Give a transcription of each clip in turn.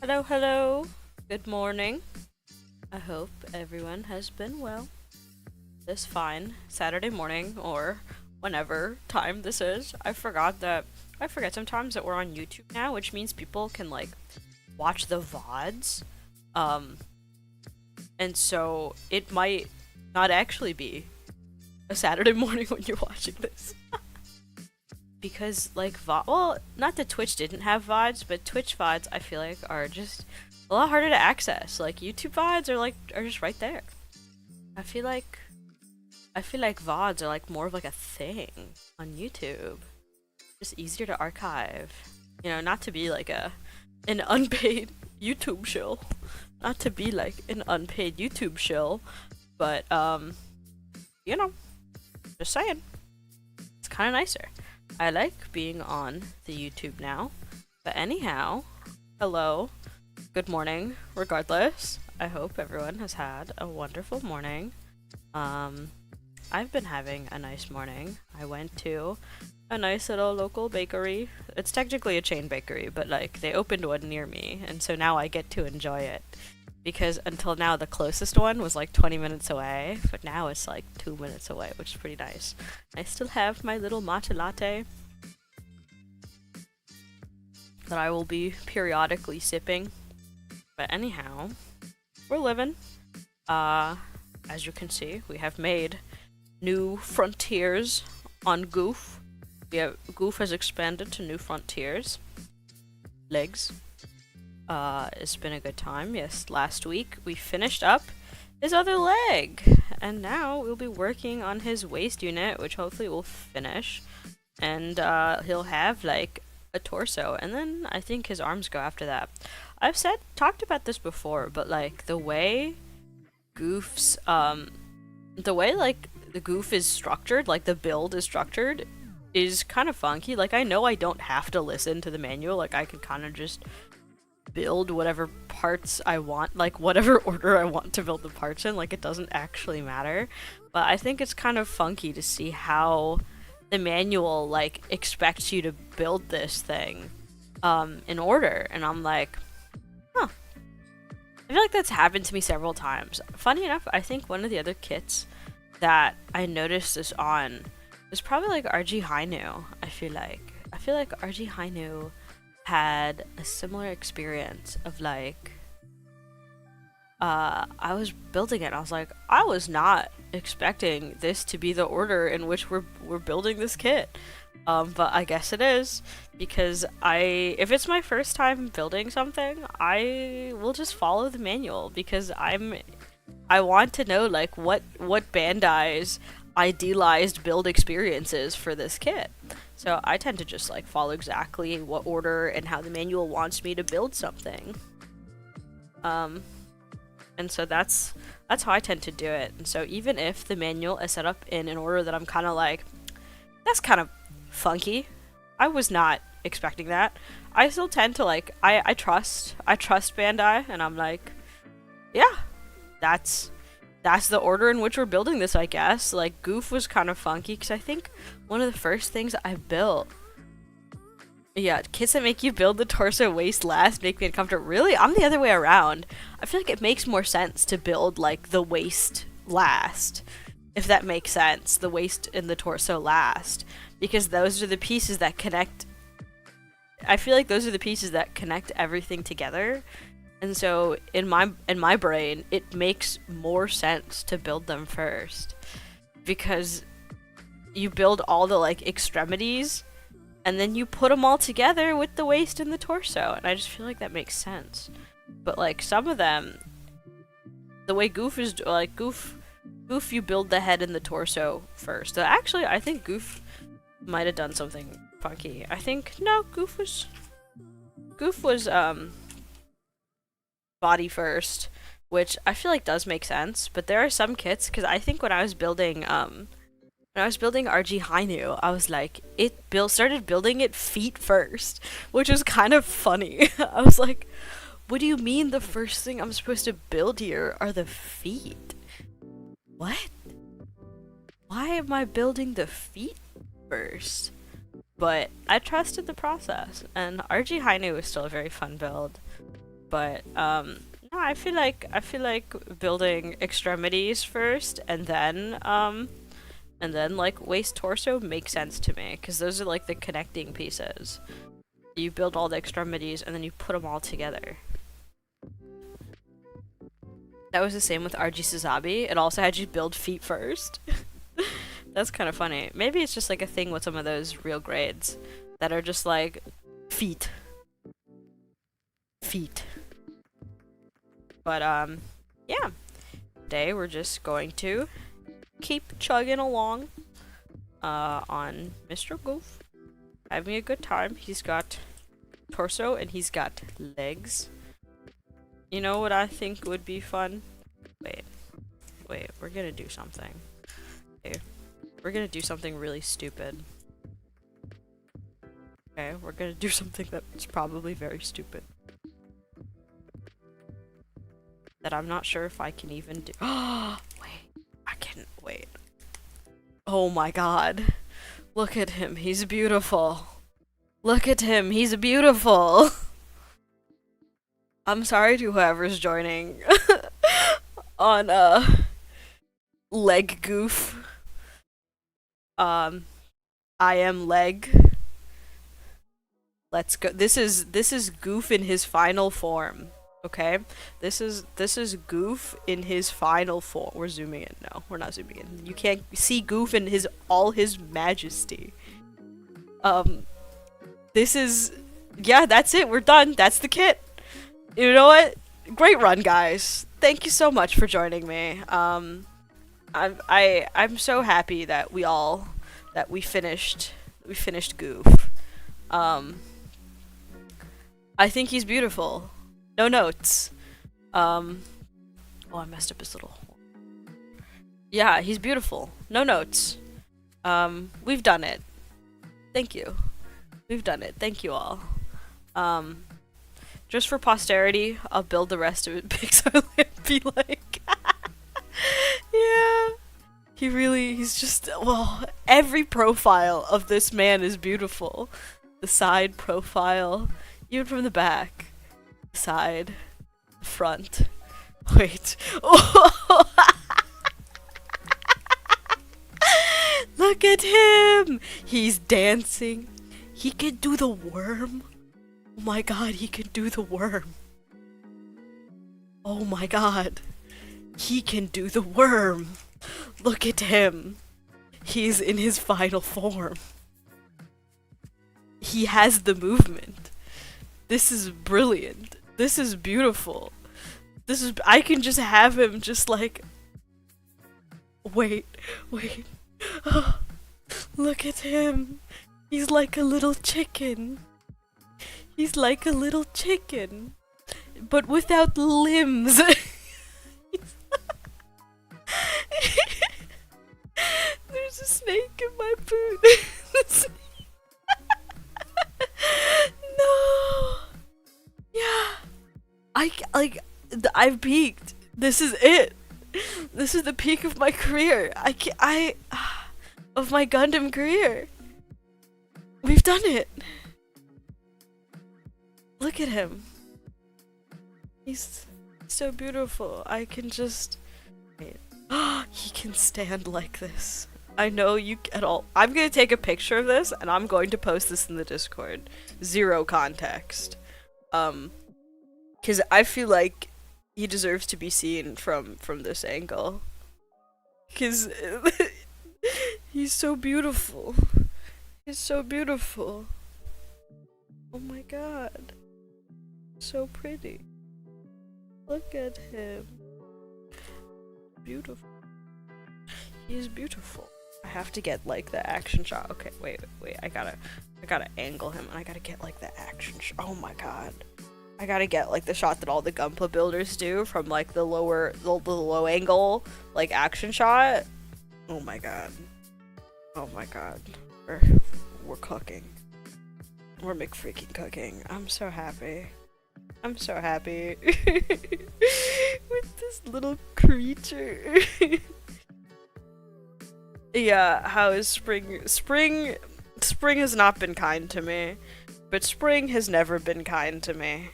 Hello, hello. Good morning. I hope everyone has been well. This fine Saturday morning or whenever time this is. I forget sometimes that we're on YouTube now, which means people can like watch the VODs. Um and so it might not actually be a Saturday morning when you're watching this. Because like well, not that Twitch didn't have VODs, but Twitch VODs I feel like are just a lot harder to access. Like YouTube VODs are just right there. I feel like VODs are like more of like a thing on YouTube. Just easier to archive. You know, not to be like an unpaid YouTube shill. Not to be like an unpaid YouTube shill, but you know, just saying. It's kind of nicer. I like being on the YouTube now. But anyhow, hello, good morning, regardless. I hope everyone has had a wonderful morning. I've been having a nice morning. I went to a nice little local bakery. It's technically a chain bakery, but like they opened one near me, and so now I get to enjoy it. Because until now the closest one was like 20 minutes away, but now it's like 2 minutes away, which is pretty nice. I still have my little matcha latte that I will be periodically sipping. But anyhow, we're living. As you can see, we have made new frontiers on Gouf. Gouf has expanded to new frontiers. Legs. It's been a good time. Yes, last week we finished up his other leg, and now we'll be working on his waist unit, which hopefully we'll finish, and he'll have like a torso, and then I think his arms go after that. I've talked about this before, but like the way Gouf's the way like the Gouf is structured, like the build is structured, is kind of funky. Like I know I don't have to listen to the manual, like I can kind of just build whatever parts I want, like whatever order I want to build the parts in, like it doesn't actually matter. But I think it's kind of funky to see how the manual like expects you to build this thing in order, and I'm like, huh. I feel like that's happened to me several times. Funny enough, I think one of the other kits that I noticed this on was probably like RG Hainu. I feel like RG Hainu had a similar experience of like I was building it and I was like, I was not expecting this to be the order in which we're building this kit. But I guess it is, because if it's my first time building something, I will just follow the manual, because I want to know like what Bandai's idealized build experience is for this kit. So I tend to just like follow exactly what order and how the manual wants me to build something. And so that's how I tend to do it. And so even if the manual is set up in an order that I'm kind of like, that's kind of funky, I was not expecting that, I still tend to like, I trust Bandai, and I'm like, yeah, that's the order in which we're building this, I guess. Like, Gouf was kind of funky, because I think one of the first things I built... Yeah, kits that make you build the torso waist last make me uncomfortable. Really? I'm the other way around. I feel like it makes more sense to build, like, the waist last. If that makes sense. The waist and the torso last. Because those are the pieces that connect... I feel like those are the pieces that connect everything together. And so, in my brain, it makes more sense to build them first. Because you build all the, like, extremities, and then you put them all together with the waist and the torso. And I just feel like that makes sense. But, like, some of them, the way Gouf is, like, Gouf, you build the head and the torso first. So actually, I think Gouf might have done something funky. I think, no, Gouf was, body first, which I feel like does make sense. But there are some kits, because I think when I was building RG Hainu, I was like, started building it feet first, which was kind of funny. I was like, what do you mean the first thing I'm supposed to build here are the feet? What? Why am I building the feet first? But I trusted the process, and RG Hainu is still a very fun build. But no, I feel like building extremities first, and then like waist torso makes sense to me because those are like the connecting pieces. You build all the extremities and then you put them all together. That was the same with RG Suzabi. It also had you build feet first. That's kind of funny. Maybe it's just like a thing with some of those real grades that are just like feet. Feet. But yeah. Today we're just going to keep chugging along on Mr. Gouf. Having a good time. He's got torso and he's got legs. You know what I think would be fun? Wait, we're gonna do something. Okay, we're gonna do something really stupid. Okay, we're gonna do something that's probably very stupid. That I'm not sure if I can even do. Wait. Oh my god. Look at him, he's beautiful. Look at him, he's beautiful. I'm sorry to whoever's joining on leg goof. I am leg. Let's go. This is Gouf in his final form. Okay? This is Gouf in his final form. We're zooming in. No, we're not zooming in. You can't see Gouf in all his majesty. This is, yeah, that's it. We're done. That's the kit. You know what? Great run, guys. Thank you so much for joining me. I'm so happy that we finished Gouf. I think he's beautiful. No notes. Oh, I messed up his little hole. Yeah, he's beautiful. No notes. We've done it. Thank you. We've done it. Thank you all. Just for posterity, I'll build the rest of it Pixar be like. Yeah. He's just, well, every profile of this man is beautiful. The side profile, even from the back. The side, the front. Wait. Oh. Look at him! He's dancing. He can do the worm. Oh my god, he can do the worm. Oh my god. He can do the worm. Look at him. He's in his final form. He has the movement. This is brilliant. This is beautiful. I can just have him just like... Wait. Oh, look at him. He's like a little chicken. He's like a little chicken, but without limbs. There's a snake in my boot. No. Yeah. I've peaked. This is it. This is the peak of my career. Of my Gundam career. We've done it. Look at him. He's so beautiful. I can just... Wait. He can stand like this. I know you at all. I'm gonna take a picture of this and I'm going to post this in the Discord. Zero context. Cause I feel like he deserves to be seen from this angle. Cause he's so beautiful. He's so beautiful. Oh my god. So pretty. Look at him. Beautiful. He's beautiful. I have to get like the action shot. Okay, wait. I gotta angle him and I gotta get like the action shot. Oh my god. I gotta get like the shot that all the Gunpla builders do from like the low angle like action shot. Oh my god. Oh my god. We're cooking. We're McFreaking cooking. I'm so happy. I'm so happy with this little creature. Yeah, how is spring? Spring has not been kind to me, but spring has never been kind to me.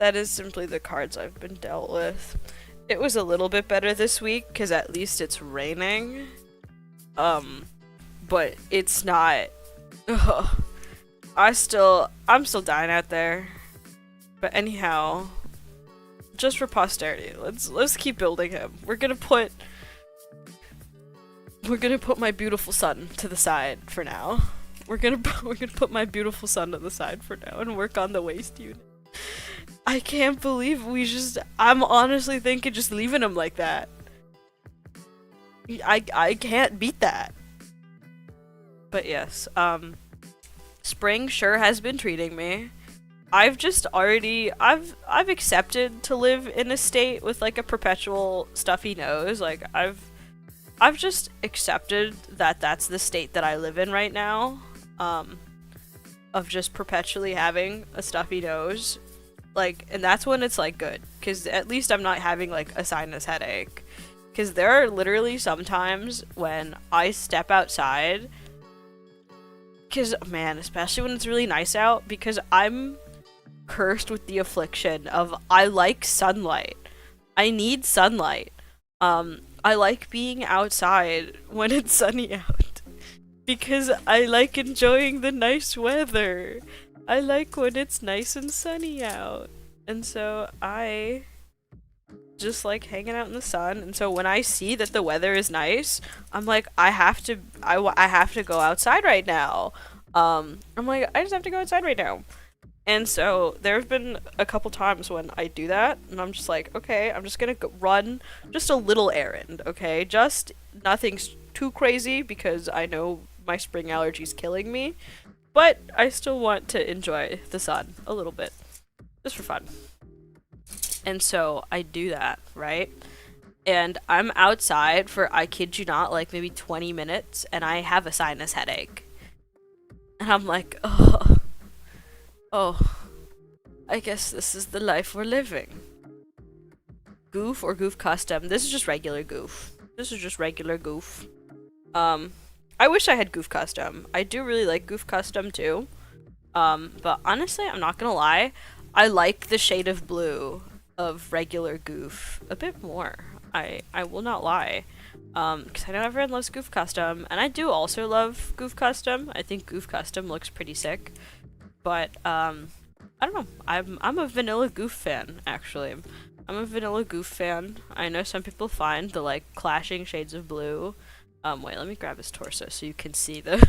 That is simply the cards I've been dealt with. It was a little bit better this week because at least it's raining. But it's not. Ugh. I'm still dying out there. But anyhow, just for posterity, let's keep building him. We're gonna put my beautiful son to the side for now. We're gonna put my beautiful son to the side for now and work on the waist unit. I can't believe I'm honestly thinking just leaving him like that. I can't beat that. But yes, spring sure has been treating me. I've accepted to live in a state with like a perpetual stuffy nose. Like I've just accepted that that's the state that I live in right now. Of just perpetually having a stuffy nose. Like, and that's when it's like good, because at least I'm not having like a sinus headache. Because there are literally some times when I step outside, because man, especially when it's really nice out, because I'm cursed with the affliction of I like sunlight. I need sunlight. I like being outside when it's sunny out, because I like enjoying the nice weather. I like when it's nice and sunny out. And so I just like hanging out in the sun. And so when I see that the weather is nice, I'm like, I have to go outside right now. I'm like, I just have to go outside right now. And so there have been a couple times when I do that, and I'm just like, okay, I'm just gonna run just a little errand, okay? Just nothing's too crazy, because I know my spring allergy's killing me. But I still want to enjoy the sun a little bit, just for fun. And so I do that, right? And I'm outside for, I kid you not, like maybe 20 minutes, and I have a sinus headache. And I'm like, oh, I guess this is the life we're living. Gouf or Gouf Custom. This is just regular Gouf. This is just regular Gouf. I wish I had Gouf Custom. I do really like Gouf Custom too. But honestly, I'm not gonna lie. I like the shade of blue of regular Gouf a bit more. I will not lie. Because I know everyone loves Gouf Custom, and I do also love Gouf Custom. I think Gouf Custom looks pretty sick. But, I don't know. I'm a vanilla Gouf fan, actually. I'm a vanilla Gouf fan. I know some people find the, like, clashing shades of blue. Wait, let me grab his torso so you can see the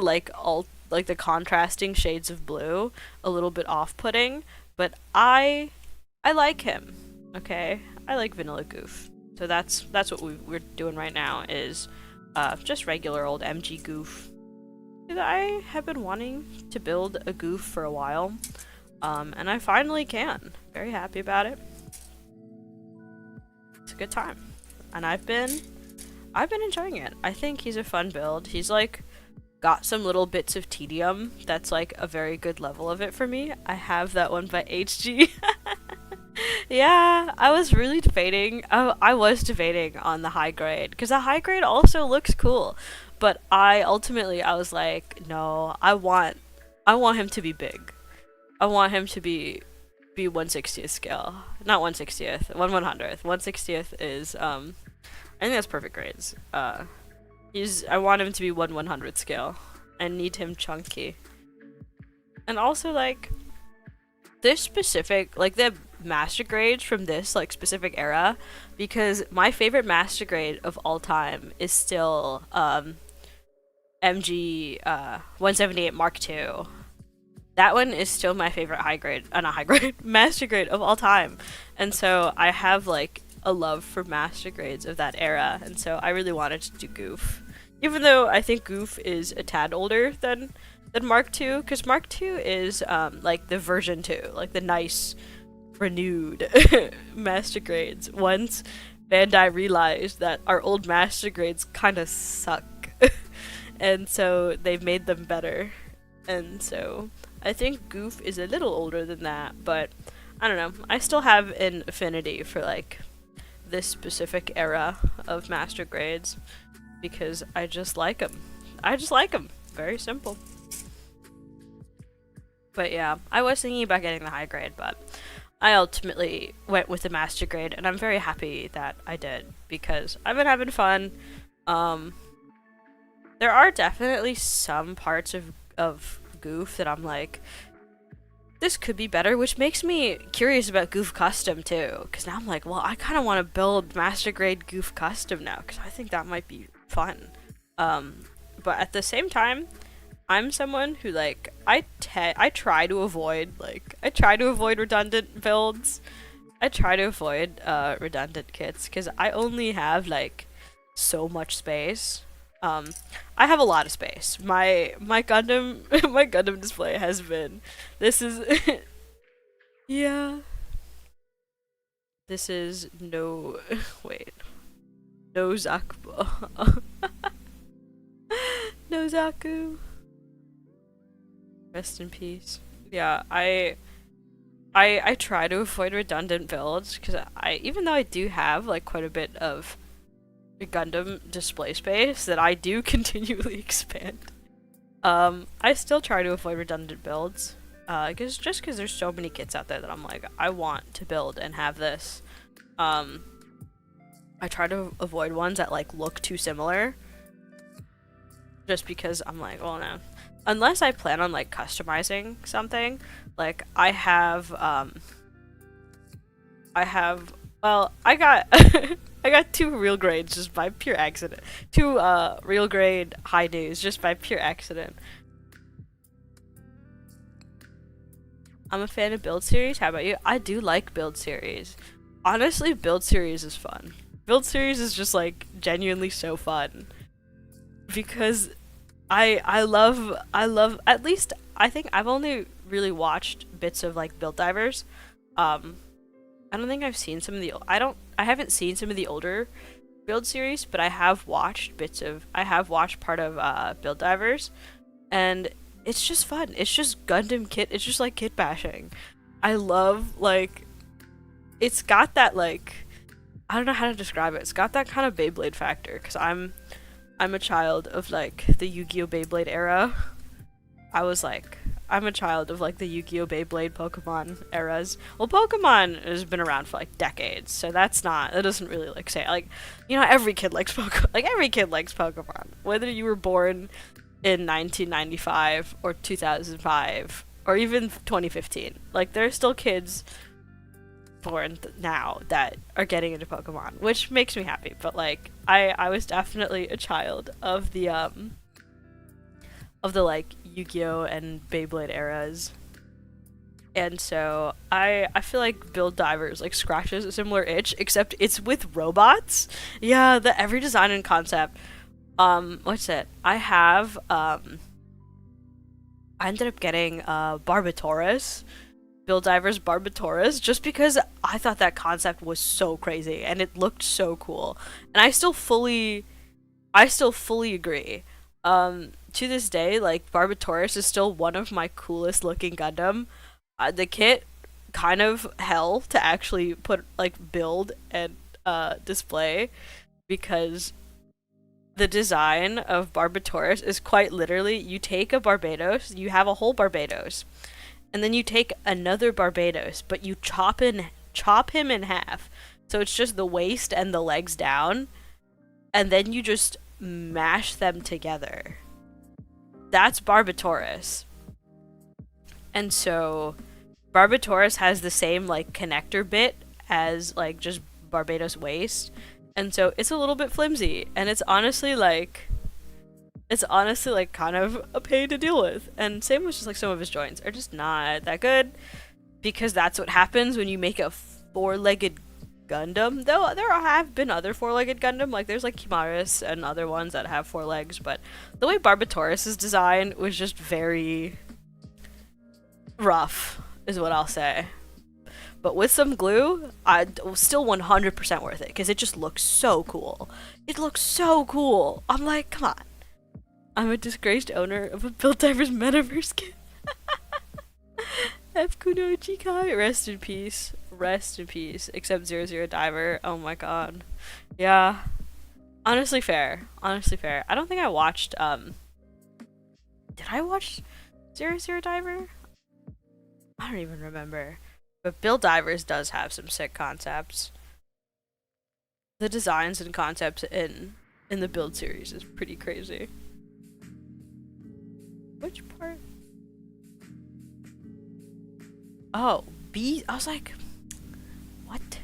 like the contrasting shades of blue a little bit off-putting, but I like him. Okay, I like vanilla Gouf. So that's what we're doing right now, is just regular old MG Gouf. I have been wanting to build a Gouf for a while, and I finally can. Very happy about it. It's a good time, and I've been enjoying it. I think he's a fun build. He's like got some little bits of tedium that's like a very good level of it for me. I have that one by HG. Yeah, I was really debating. I was debating on the high grade, because the high grade also looks cool. But I was like, no, I want him to be big. I want him to be 1/60th scale. Not 1/60th, 1/100th. 1/60th is I think that's perfect grades. I want him to be 1/100th scale. I need him chunky. And also, like, this specific, like, the master grades from this, like, specific era, because my favorite master grade of all time is still, MG, 178 Mark II. That one is still my favorite master grade of all time. And so I have, like, a love for master grades of that era, and so I really wanted to do Gouf. Even though I think Gouf is a tad older than Mark II, because Mark II is like the version 2, like the nice, renewed master grades. Once Bandai realized that our old master grades kind of suck, and so they've made them better. And so I think Gouf is a little older than that, but I don't know. I still have an affinity for like this specific era of master grades, because I just like them. Very simple. But yeah, I was thinking about getting the high grade, but I ultimately went with the master grade, and I'm very happy that I did because I've been having fun. Um, there are definitely some parts of Gouf that I'm like, this could be better, which makes me curious about Gouf Custom too. Because now I'm like, well, I kind of want to build master grade Gouf Custom now because I think that might be fun. But at the same time, I'm someone who like I try to avoid redundant builds. I try to avoid redundant kits because I only have like so much space. Um, I have a lot of space. My Gundam my Gundam display has been. This is yeah. This is no wait no Zakuba no Zaku. Rest in peace. Yeah, I try to avoid redundant builds because I even though I do have like quite a bit of Gundam display space that I do continually expand. I still try to avoid redundant builds. Because there's so many kits out there that I'm like, I want to build and have this. I try to avoid ones that like look too similar. Just because I'm like, well no. Unless I plan on like customizing something, like I got I got two real grades just by pure accident. Two real grade high news just by pure accident. I'm a fan of build series. How about you? I do like build series. Honestly, build series is fun. Build series is just like genuinely so fun because I love at least I think I've only really watched bits of like Build Divers. I don't think I've seen some of the I haven't seen some of the older Build series, but I have watched part of Build Divers, and it's just fun. It's just Gundam kit. It's just like kit bashing. I love like it's got that like I don't know how to describe it. It's got that kind of Beyblade factor because I'm a child of like the Yu-Gi-Oh! Beyblade era. I'm a child of like the Yu-Gi-Oh! Beyblade Pokemon eras. Well, Pokemon has been around for like decades, so that doesn't really like say like, you know, every kid likes Pokemon. Like every kid likes Pokemon, whether you were born in 1995 or 2005 or even 2015. Like there are still kids born now that are getting into Pokemon, which makes me happy. But like I was definitely a child of the like Yu-Gi-Oh and Beyblade eras, and so I feel like Build Divers like scratches a similar itch, except it's with robots. Yeah, the every design and concept. What's it? I ended up getting Barbatoris, Build Divers Barbatoris, just because I thought that concept was so crazy and it looked so cool, and I still fully agree. To this day, like Barbatoris is still one of my coolest looking Gundam. The kit kind of hell to actually build and display because the design of Barbatoris is quite literally you take a Barbados, you have a whole Barbados, and then you take another Barbados, but you chop him in half. So it's just the waist and the legs down, and then you just mash them together. That's Barbatoris. And so Barbatoris has the same like connector bit as like just Barbados waist. And so it's a little bit flimsy, and it's honestly like kind of a pain to deal with. And same with just like some of his joints are just not that good because that's what happens when you make a four-legged Gundam. Though there have been other four-legged Gundam, like there's like Kimaris and other ones that have four legs, but the way Barbatoris' design was just very rough, is what I'll say. But with some glue, I still 100% worth it because it just looks so cool. It looks so cool. I'm like, come on. I'm a disgraced owner of a Build Divers Metaverse kit. F. Kuno Jikai, rest in peace. Rest in peace. Except 00 Diver. Oh my god. Yeah. Honestly fair. Honestly fair. I don't think I watched, did I watch 00 Diver? I don't even remember. But Build Divers does have some sick concepts. The designs and concepts in the Build series is pretty crazy. Which part? Oh, B. I was like, what?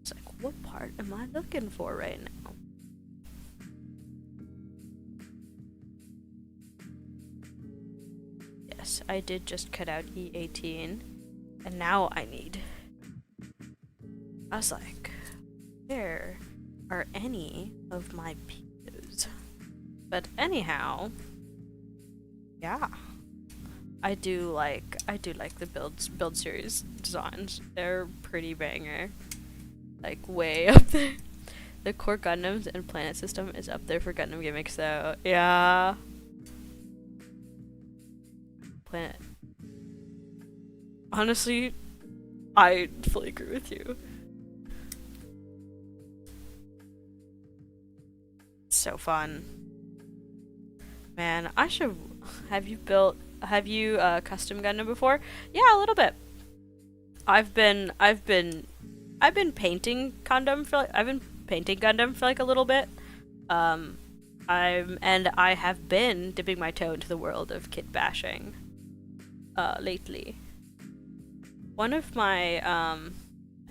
It's like, what part am I looking for right now? Yes, I did just cut out E18, and now I need. I was like, where are any of my pieces? But anyhow, yeah. I do like the build series designs. They're pretty banger. Like way up there. The core Gundams and planet system is up there for Gundam gimmicks though. Yeah. Planet. Honestly, I fully agree with you. So fun. Man, I should have you custom Gundam before? Yeah, a little bit. I've been painting Gundam for like a little bit. I have been dipping my toe into the world of kit bashing lately. One of my I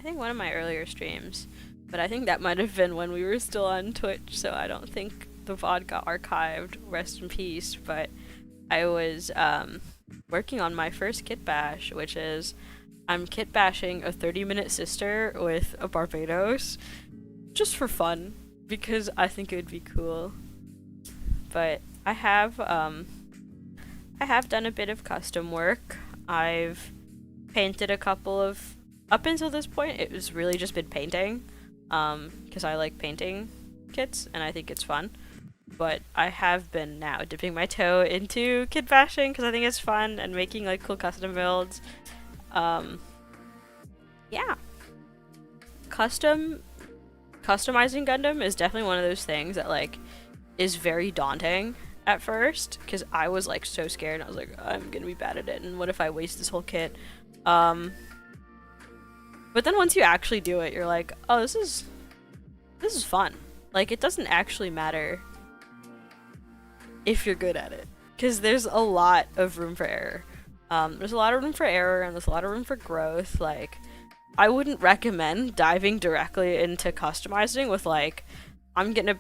think one of my earlier streams, but I think that might have been when we were still on Twitch, so I don't think the VOD got archived, rest in peace, but I was working on my first kit bash, which is I'm kit bashing a 30-minute sister with a Barbados, just for fun, because I think it would be cool. But I have done a bit of custom work. I've painted a couple of, up until this point, it was really just been painting, because I like painting kits, and I think it's fun. But I have been now dipping my toe into kit bashing because I think it's fun and making like cool custom builds. Yeah. Customizing Gundam is definitely one of those things that like is very daunting at first because I was like so scared. I was like, I'm gonna be bad at it, and what if I waste this whole kit? But then once you actually do it, you're like, oh, this is fun. Like it doesn't actually matter if you're good at it, because there's a lot of room for error. There's a lot of room for error and there's a lot of room for growth. Like, I wouldn't recommend diving directly into customizing with like, I'm gonna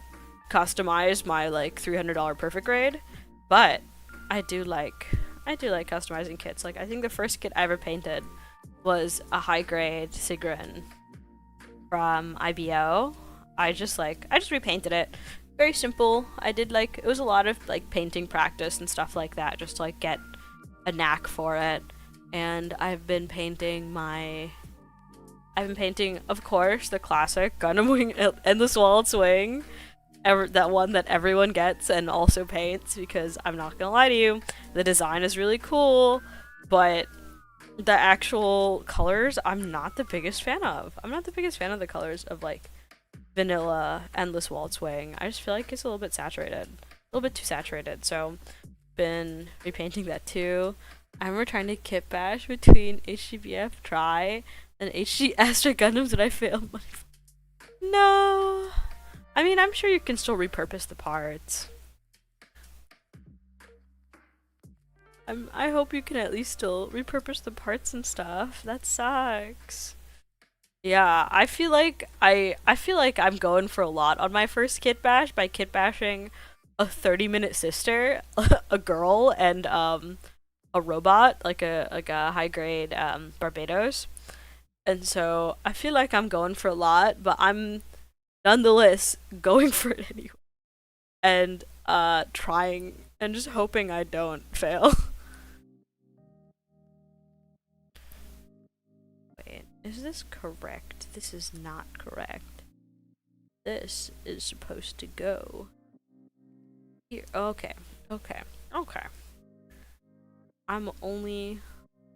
customize my like $300 perfect grade, but I do like customizing kits. Like, I think the first kit I ever painted was a high grade Sigrun from IBO. I just repainted it. Very simple. I did like, it was a lot of like painting practice and stuff like that, just to like get a knack for it. And I've been painting, of course, the classic Gundam Wing Endless Waltz Wing. That one that everyone gets and also paints, because I'm not gonna lie to you, the design is really cool, but the actual colors I'm not the biggest fan of. I'm not the biggest fan of the colors of like vanilla Endless Waltz Wing. I just feel like it's a little bit saturated. A little bit too saturated, so been repainting that too. I remember trying to kit bash between HGBF Try and HG Astra Gundams, and I failed my... No! I mean, I'm sure you can still repurpose the parts. I hope you can at least still repurpose the parts and stuff. That sucks. Yeah, I feel like I'm going for a lot on my first kit bash by kit bashing a 30-minute sister, a girl, and a robot, like a high grade Barbados. And so I feel like I'm going for a lot, but I'm nonetheless going for it anyway. And trying and just hoping I don't fail. Wait, is this correct? This is not correct. This is supposed to go here. Okay. I'm only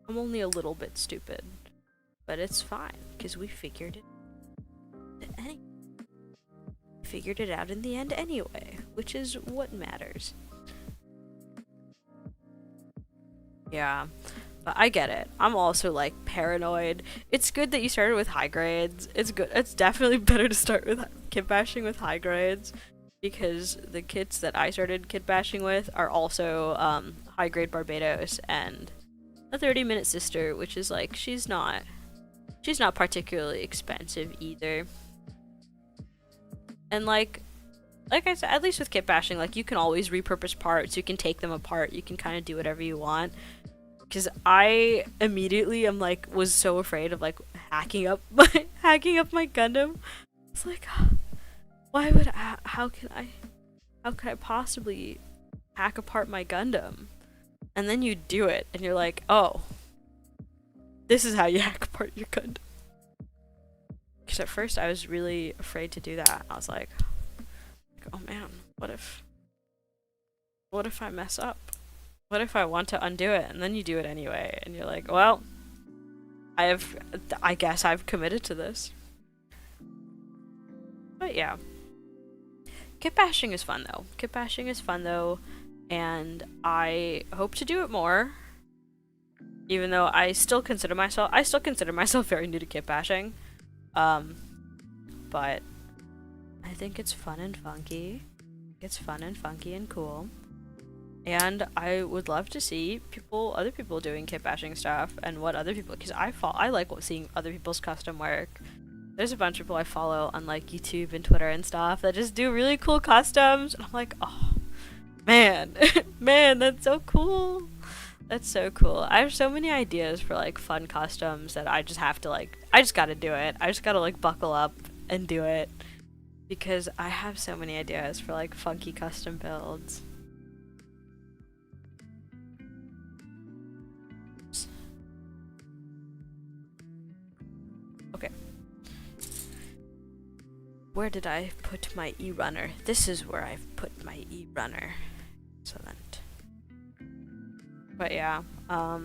a little bit stupid, but it's fine because we figured it out in the end anyway, which is what matters. Yeah, But I get it. I'm also like paranoid. It's good that you started with high grades. It's good. It's definitely better to start with kit bashing with high grades, because the kits that I started kit bashing with are also high grade Barbados and a 30-minute sister, which is like she's not particularly expensive either. And like I said, at least with kit bashing, like you can always repurpose parts, you can take them apart, you can kind of do whatever you want. Because I immediately was so afraid of like hacking up my Gundam. It's like, why would how could I possibly hack apart my Gundam? And then you do it, and you're like, oh, this is how you hack apart your Gundam. Because at first I was really afraid to do that. I was like, oh man, what if I mess up? What if I want to undo it? And then you do it anyway, and you're like, well, I guess I've committed to this. But yeah. Kit bashing is fun though. Kit bashing is fun though, and I hope to do it more. Even though I still consider myself very new to kit bashing. But I think it's fun and funky. It's fun and funky and cool. And I would love to see other people doing kit bashing stuff, and what other people, because I like seeing other people's custom work. There's a bunch of people I follow on like YouTube and Twitter and stuff that just do really cool customs, and I'm like, oh man, man, that's so cool. That's so cool. I have so many ideas for like fun customs that I just have to I just gotta do it. I just gotta like buckle up and do it, because I have so many ideas for like funky custom builds. Okay. Where did I put my e-runner? This is where I've put my e-runner. Excellent. But yeah, I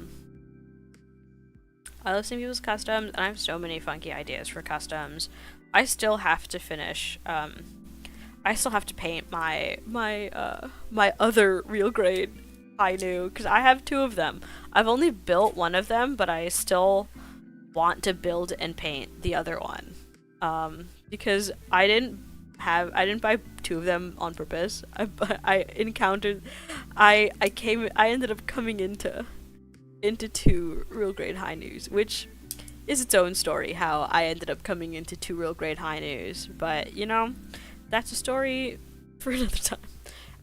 love seeing people's customs, and I have so many funky ideas for customs. I still have to finish, I still have to paint my other real grade Ainu, because I have 2 of them. I've only built one of them, but I still want to build and paint the other one. Because I didn't buy 2 of them on purpose. I ended up coming into 2 real grade Ainus, which is its own story, how I ended up coming into 2 real grade Ainus, but you know, that's a story for another time.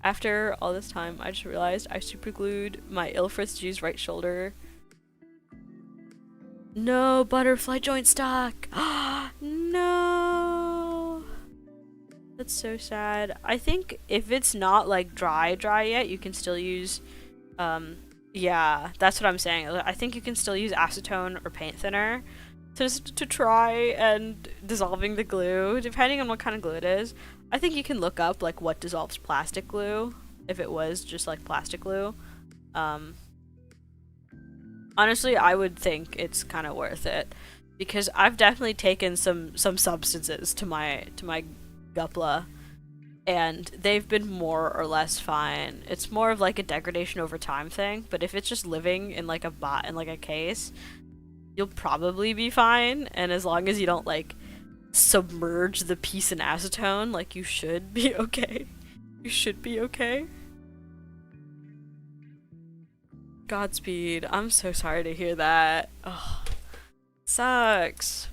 After all this time, I just realized I superglued my Ilfrith G's right shoulder. No, butterfly joint stuck! No! That's so sad. I think if it's not like dry yet, you can still use, yeah, that's what I'm saying. I think you can still use acetone or paint thinner to try and dissolving the glue, depending on what kind of glue it is. I think you can look up like what dissolves plastic glue, if it was just like plastic glue. Honestly, I would think it's kind of worth it, because I've definitely taken some substances to my Gunpla, and they've been more or less fine. It's more of like a degradation over time thing, but if it's just living in like a case, you'll probably be fine, and as long as you don't like submerge the piece in acetone, like you should be okay. You should be okay. Godspeed. I'm so sorry to hear that. Ugh. Sucks.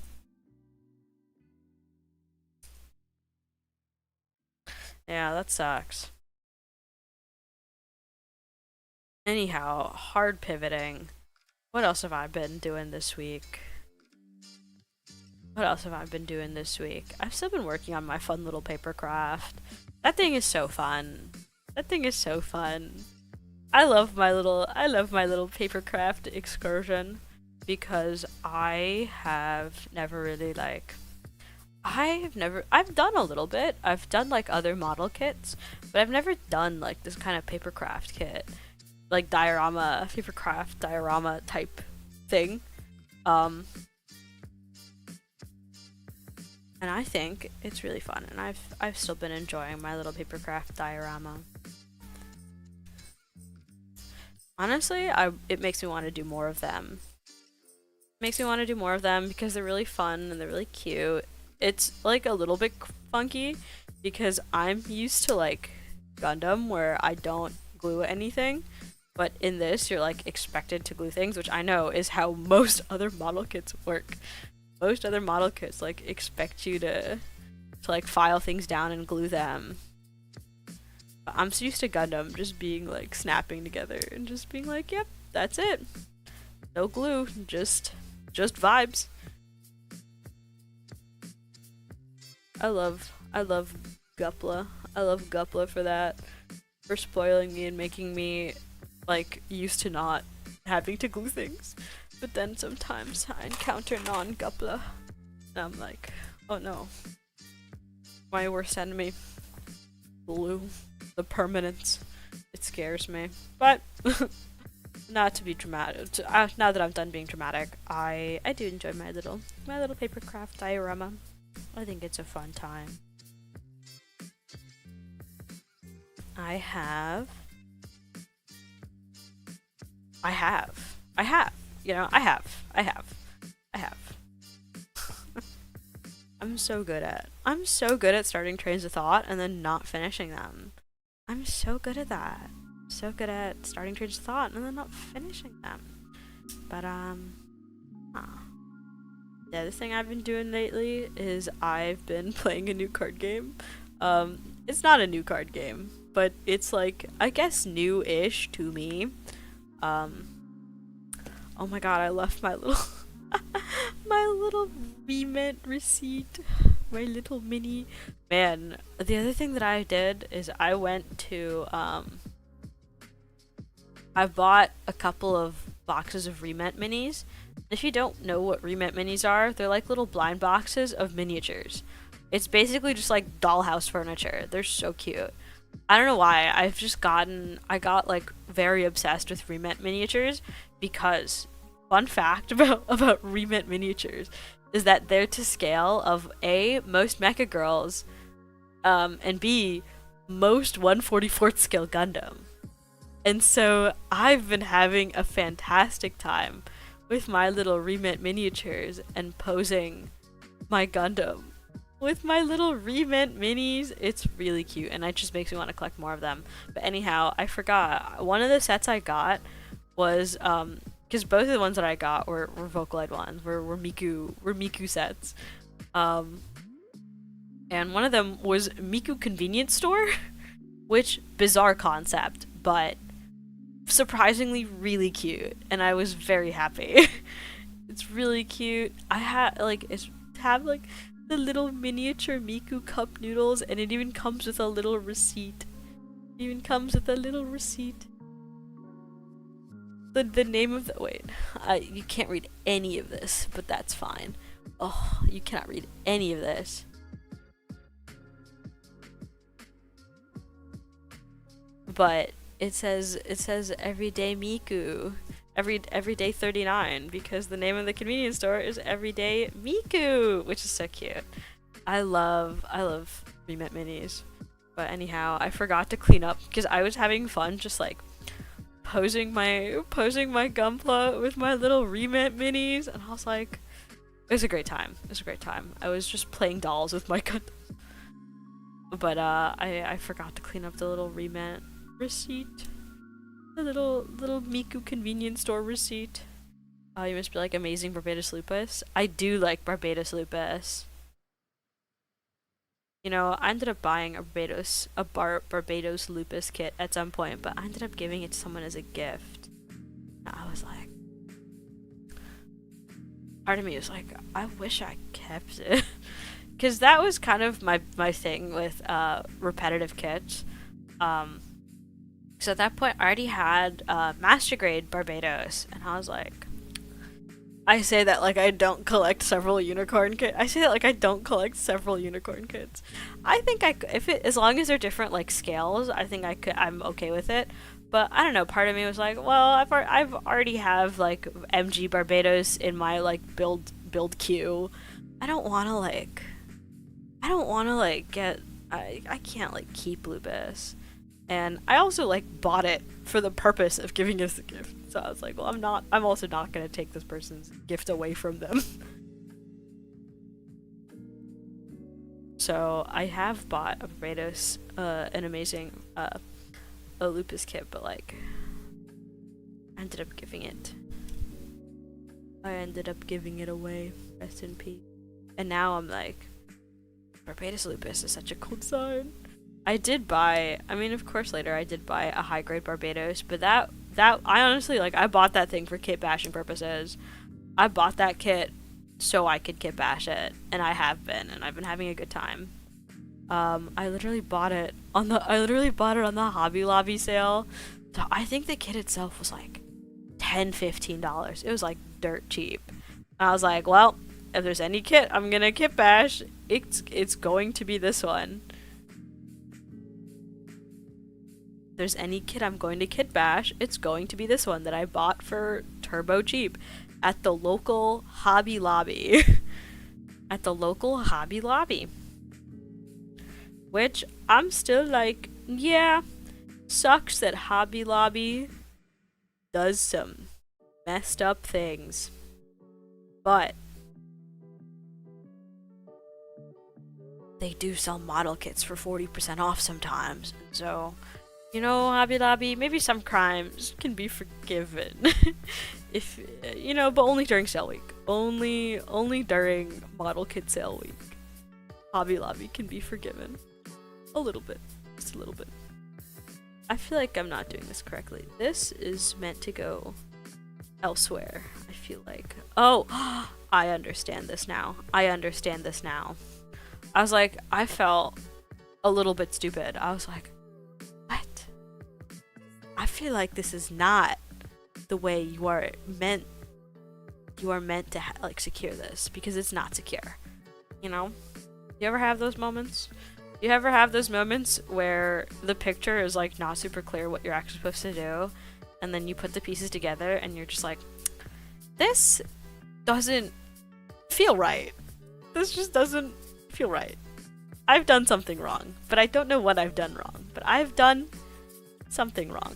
Yeah, that sucks. Anyhow, hard pivoting. What else have I been doing this week? I've still been working on my fun little paper craft. That thing is so fun. I love my little paper craft excursion, because I have never really I've done a little bit. I've done like other model kits, but I've never done like this kind of paper craft kit, like paper craft diorama type thing. And I think it's really fun, and I've still been enjoying my little paper craft diorama. Honestly, it makes me want to do more of them. Makes me want to do more of them because they're really fun and they're really cute. It's like a little bit funky because I'm used to like Gundam where I don't glue anything, but in this you're like expected to glue things, which I know is how most other model kits work. Most other model kits like expect you to like file things down and glue them. But I'm so used to Gundam just being like snapping together and just being like, yep, that's it. No glue, just vibes. I love Gunpla. I love Gunpla for that. For spoiling me and making me like used to not having to glue things. But then sometimes I encounter non-Gunpla. And I'm like, oh no. My worst enemy. Glue. The permanence. It scares me. But not to be dramatic. Now that I'm done being dramatic, I do enjoy my little paper craft diorama. I think it's a fun time. I have. You know, I have. I'm so good at starting trains of thought and then not finishing them. I'm so good at that. So good at starting trains of thought and then not finishing them. But the other thing I've been doing lately is I've been playing a new card game. It's not a new card game, but it's like, I guess new-ish to me. Oh my god, I left my little my little remit receipt. My little mini. Man, the other thing that I did is I went to I bought a couple of boxes of remit minis. If you don't know what remit minis are, they're like little blind boxes of miniatures. It's basically just like dollhouse furniture. They're so cute. I don't know why. I got like very obsessed with remit miniatures because fun fact about remit miniatures is that they're to scale of A, most mecha girls, and B, most 1/44th scale Gundam. And so I've been having a fantastic time with my little remit miniatures and posing my Gundam with my little remit minis. It's really cute and it just makes me want to collect more of them. But anyhow, I forgot. One of the sets I got was because both of the ones that I got were Vocaloid ones, were Miku sets. And one of them was Miku Convenience Store, which bizarre concept, but surprisingly really cute, and I was very happy. It's really cute. I have like the little miniature Miku cup noodles, and it even comes with a little receipt. The name of the you can't read any of this, but that's fine. Oh, you cannot read any of this. But it says Everyday Miku, everyday 39, because the name of the convenience store is Everyday Miku, which is so cute. I love remit minis. But anyhow, I forgot to clean up because I was having fun just like posing my Gunpla with my little remit minis, and I was like, it was a great time. I was just playing dolls with my Gundam. But I forgot to clean up the little remit receipt. The little Miku convenience store receipt. You must be like amazing Barbados Lupus. I do like Barbados Lupus. You know, I ended up buying a Barbados Lupus kit at some point, but I ended up giving it to someone as a gift. And I was like, part of me was like, I wish I kept it. Because that was kind of my thing with repetitive kits. So at that point, I already had Master Grade Barbados, and I was like, I say that like I don't collect several unicorn kits. I think as long as they're different like scales, I think I'm okay with it. But I don't know. Part of me was like, well, I've already have like MG Barbados in my like build queue. I can't like keep Lupus. And I also like bought it for the purpose of giving it as a gift. So I was like, well, I'm also not gonna take this person's gift away from them. So I have bought a Barbados, an amazing a lupus kit, but like I ended up giving it. I ended up giving it away. Rest in peace. And now I'm like, Barbados lupus is such a cool design. I did buy, I mean, of course later I did buy a high grade Barbados, but that I honestly, like, I bought that thing for kit bashing purposes. I bought that kit so I could kit bash it, and I have been, and I've been having a good time. I literally bought it on the Hobby Lobby sale. So I think the kit itself was like $10-15. It was like dirt cheap. And I was like, well, if there's any kit I'm gonna kit bash, it's going to be this one. If there's any kit I'm going to kit bash, it's going to be this one that I bought for turbo cheap at the local Hobby Lobby. At the local Hobby Lobby. Which I'm still like, yeah, sucks that Hobby Lobby does some messed up things. But they do sell model kits for 40% off sometimes. So, you know, Hobby Lobby, maybe some crimes can be forgiven. If, you know, but only during sale week. Only during model kit sale week. Hobby Lobby can be forgiven. A little bit. Just a little bit. I feel like I'm not doing this correctly. This is meant to go elsewhere, I feel like. Oh, I understand this now. I was like, I felt a little bit stupid. I was like, what? I feel like this is not the way you are meant to like secure this, because it's not secure. You know? You ever have those moments? You ever have those moments where the picture is like not super clear what you're actually supposed to do, and then you put the pieces together and you're just like, this doesn't feel right. This just doesn't feel right. I've done something wrong, but I don't know what I've done wrong. But I've done something wrong.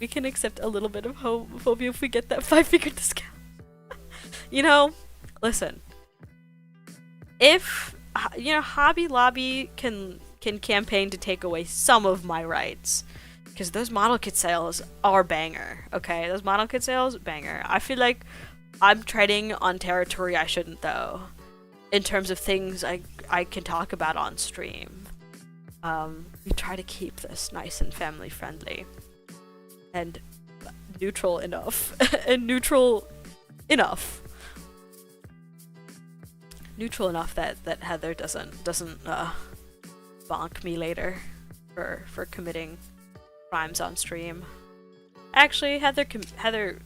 We can accept a little bit of homophobia if we get that 5-figure discount. You know, listen. If, you know, Hobby Lobby can campaign to take away some of my rights, because those model kit sales are banger, okay? Those model kit sales, banger. I feel like I'm treading on territory I shouldn't, though, in terms of things I can talk about on stream. We try to keep this nice and family friendly and neutral enough. And neutral enough that Heather doesn't bonk me later for committing crimes on stream. Actually, Heather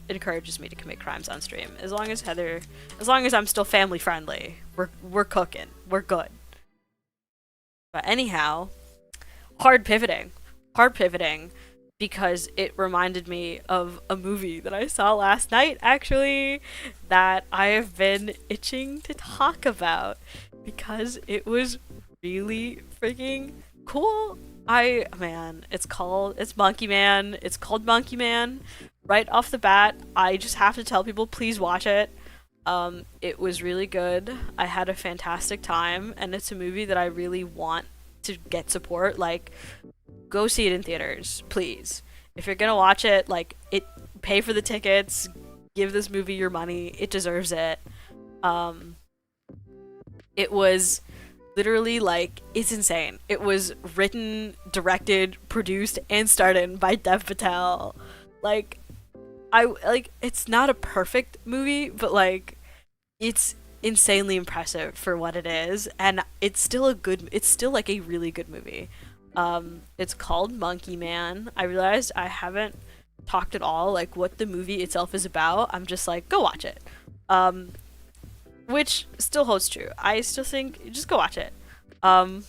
encourages me to commit crimes on stream. As long as I'm still family friendly, we're cooking. We're good. But anyhow, hard pivoting because it reminded me of a movie that I saw last night, actually, that I have been itching to talk about because it was really freaking cool. It's Monkey Man. It's called Monkey Man. Right off the bat, I just have to tell people, please watch it. It was really good. I had a fantastic time, and it's a movie that I really want to get support. Like, go see it in theaters, please. If you're gonna watch it, like, pay for the tickets, give this movie your money. It deserves it. It was literally, like, it's insane. It was written, directed, produced, and starred in by Dev Patel. It's not a perfect movie, but, like, it's insanely impressive for what it is, and it's still like a really good movie. It's called Monkey Man. I realized I haven't talked at all, like, what the movie itself is about. I'm just like, go watch it. Which still holds true. I still think, just go watch it. I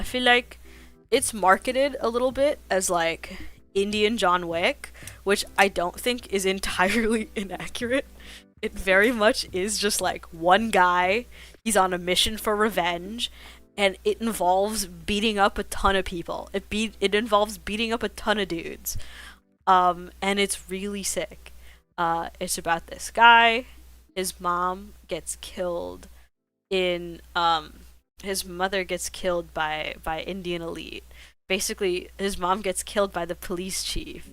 feel like it's marketed a little bit as, like, Indian John Wick, which I don't think is entirely inaccurate. It very much is just, like, one guy, he's on a mission for revenge, and it involves beating up a ton of people. It involves beating up a ton of dudes. And it's really sick. It's about this guy. His mom gets killed in his mother gets killed by Indian elite. Basically, his mom gets killed by the police chief,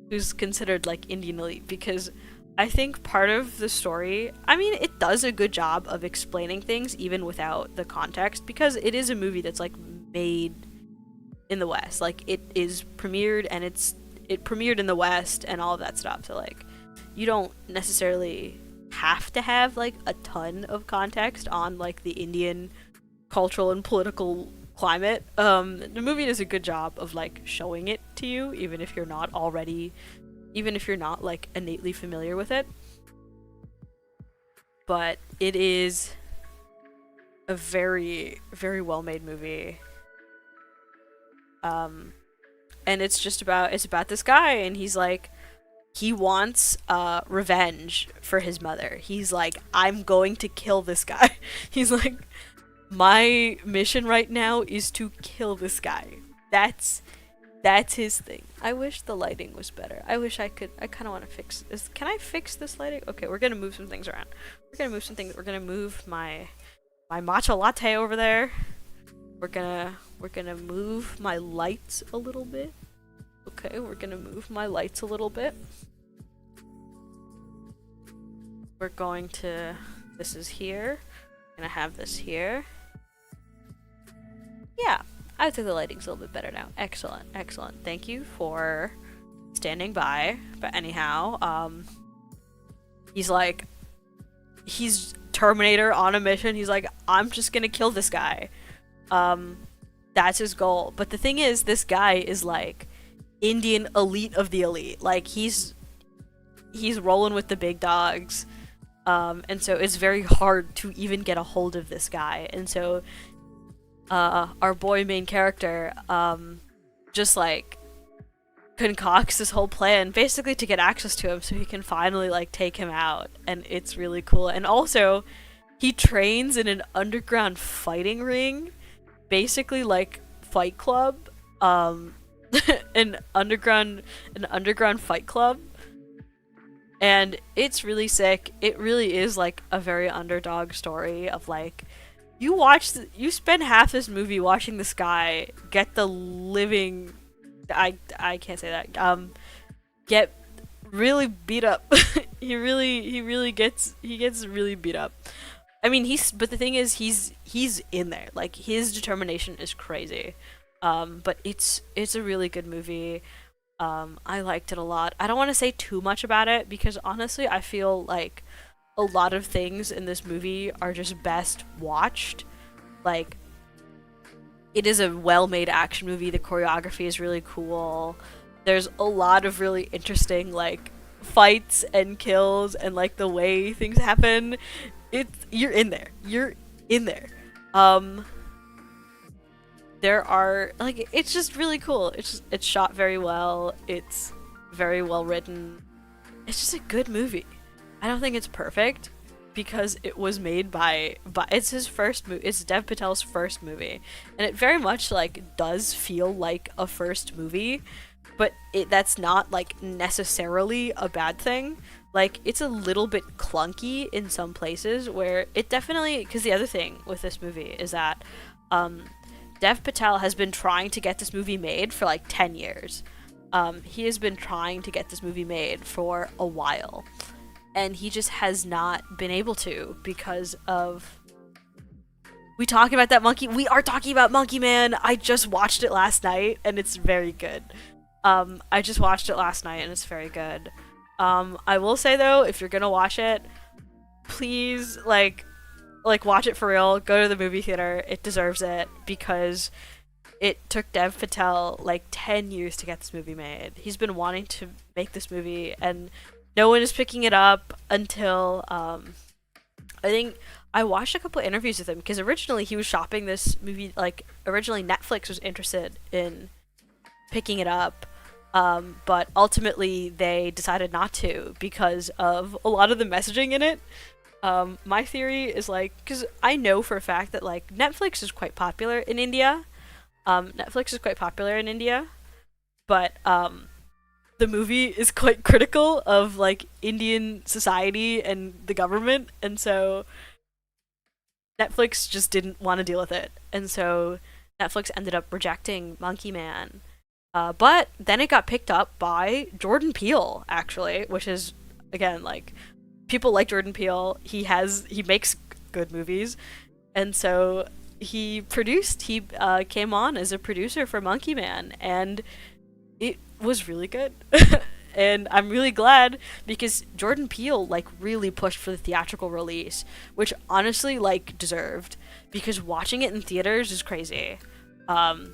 who's considered like Indian elite, because I think part of the story, I mean, it does a good job of explaining things even without the context, because it is a movie that's like made in the West. Like it is premiered, and it premiered in the West and all of that stuff. So like you don't necessarily have to have like a ton of context on like the Indian cultural and political climate. The movie does a good job of like showing it to you, even if you're not like innately familiar with it. But it is a very, very well made movie. And it's about this guy, and he's like, he wants revenge for his mother. He's like, I'm going to kill this guy. He's like, my mission right now is to kill this guy. That's his thing. I wish the lighting was better. I wish I could. I kind of want to fix this. Can I fix this lighting? Okay, we're gonna move some things around. We're gonna move my matcha latte over there. We're gonna move my lights a little bit. Okay, we're gonna move my lights a little bit. We're going to. This is here. Gonna have this here. Yeah, I would say the lighting's a little bit better now. Excellent, excellent. Thank you for standing by. But anyhow, he's Terminator on a mission. He's like, I'm just gonna kill this guy. That's his goal. But the thing is, this guy is like Indian elite of the elite. Like he's rolling with the big dogs. And so it's very hard to even get a hold of this guy. And so our boy main character just like concocts this whole plan basically to get access to him so he can finally like take him out. And it's really cool. And also he trains in an underground fighting ring, basically like Fight Club, an underground fight club. And it's really sick. It really is like a very underdog story of like, you spend half this movie watching this guy get the living, I can't say that, get really beat up. he gets really beat up. I mean, but the thing is, he's in there. Like, his determination is crazy. But it's a really good movie. I liked it a lot. I don't want to say too much about it because honestly, I feel like a lot of things in this movie are just best watched. Like, it is a well-made action movie. The choreography is really cool. There's a lot of really interesting, like, fights and kills and, like, the way things happen. You're in there. You're in there. There are, like, it's just really cool. It's shot very well. It's very well written. It's just a good movie. I don't think it's perfect because it was made by it's his first movie. It's Dev Patel's first movie, and it very much like does feel like a first movie, but that's not like necessarily a bad thing. Like, it's a little bit clunky in some places where it definitely, because the other thing with this movie is that Dev Patel has been trying to get this movie made for like 10 years. He has been trying to get this movie made for a while, and he just has not been able to because of... We talking about that monkey? We are talking about Monkey Man! I just watched it last night, and it's very good. I just watched it last night, and it's very good. I will say, though, if you're gonna watch it, please, like watch it for real. Go to the movie theater. It deserves it because it took Dev Patel like 10 years to get this movie made. He's been wanting to make this movie, and no one is picking it up until I think I watched a couple of interviews with him because originally he was shopping this movie. Like, originally Netflix was interested in picking it up, but ultimately they decided not to because of a lot of the messaging in it. My theory is like, because I know for a fact that like Netflix is quite popular in India. Netflix is quite popular in India, but the movie is quite critical of like Indian society and the government, and so Netflix just didn't want to deal with it, and so Netflix ended up rejecting Monkey Man. But then it got picked up by Jordan Peele, actually, which is again like people like Jordan Peele. He makes good movies, and so he came on as a producer for Monkey Man, and it was really good. And I'm really glad because Jordan Peele like really pushed for the theatrical release, which honestly like deserved because watching it in theaters is crazy. Um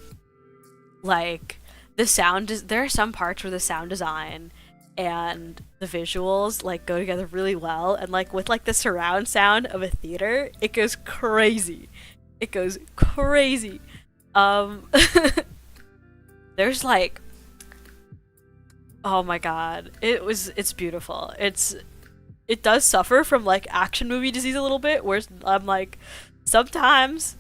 like there are some parts where the sound design and the visuals like go together really well, and like with like the surround sound of a theater, it goes crazy. It goes crazy. Um there's like, oh my god, it's beautiful. It does suffer from like action movie disease a little bit, where I'm like, sometimes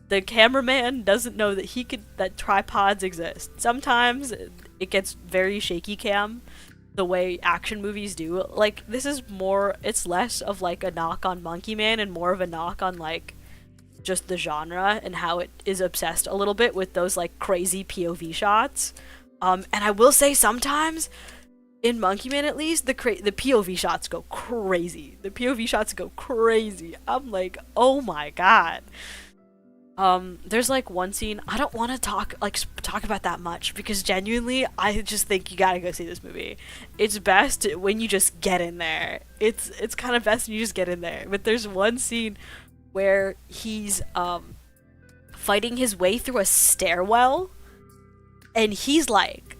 the cameraman doesn't know that tripods exist. Sometimes it gets very shaky cam, the way action movies do. Like it's less of like a knock on Monkey Man and more of a knock on like just the genre and how it is obsessed a little bit with those like crazy POV shots. And I will say sometimes in Monkey Man at least the POV shots go crazy. The POV shots go crazy. I'm like, oh my god. There's like one scene I don't want to talk about that much because genuinely I just think you gotta go see this movie. It's best when you just get in there. It's kind of best when you just get in there. But there's one scene where he's fighting his way through a stairwell, and he's like,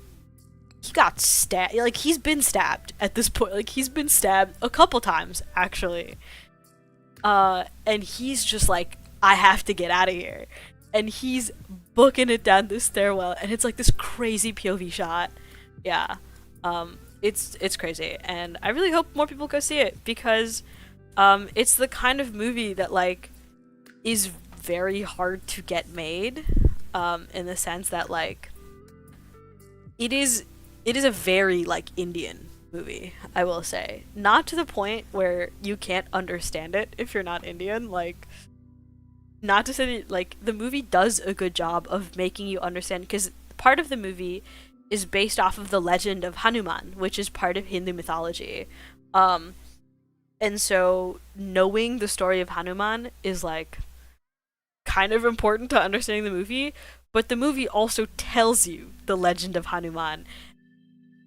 he got stabbed. Like he's been stabbed at this point. Like he's been stabbed a couple times actually. And he's just like, I have to get out of here. And he's booking it down this stairwell, and it's like this crazy POV shot. Yeah. It's crazy, and I really hope more people go see it because it's the kind of movie that like is very hard to get made, in the sense that like it is a very like Indian movie, I will say. Not to the point where you can't understand it if you're not Indian, like not to say that like the movie does a good job of making you understand, because part of the movie is based off of the legend of Hanuman, which is part of Hindu mythology. And so knowing the story of Hanuman is like kind of important to understanding the movie, but the movie also tells you the legend of Hanuman.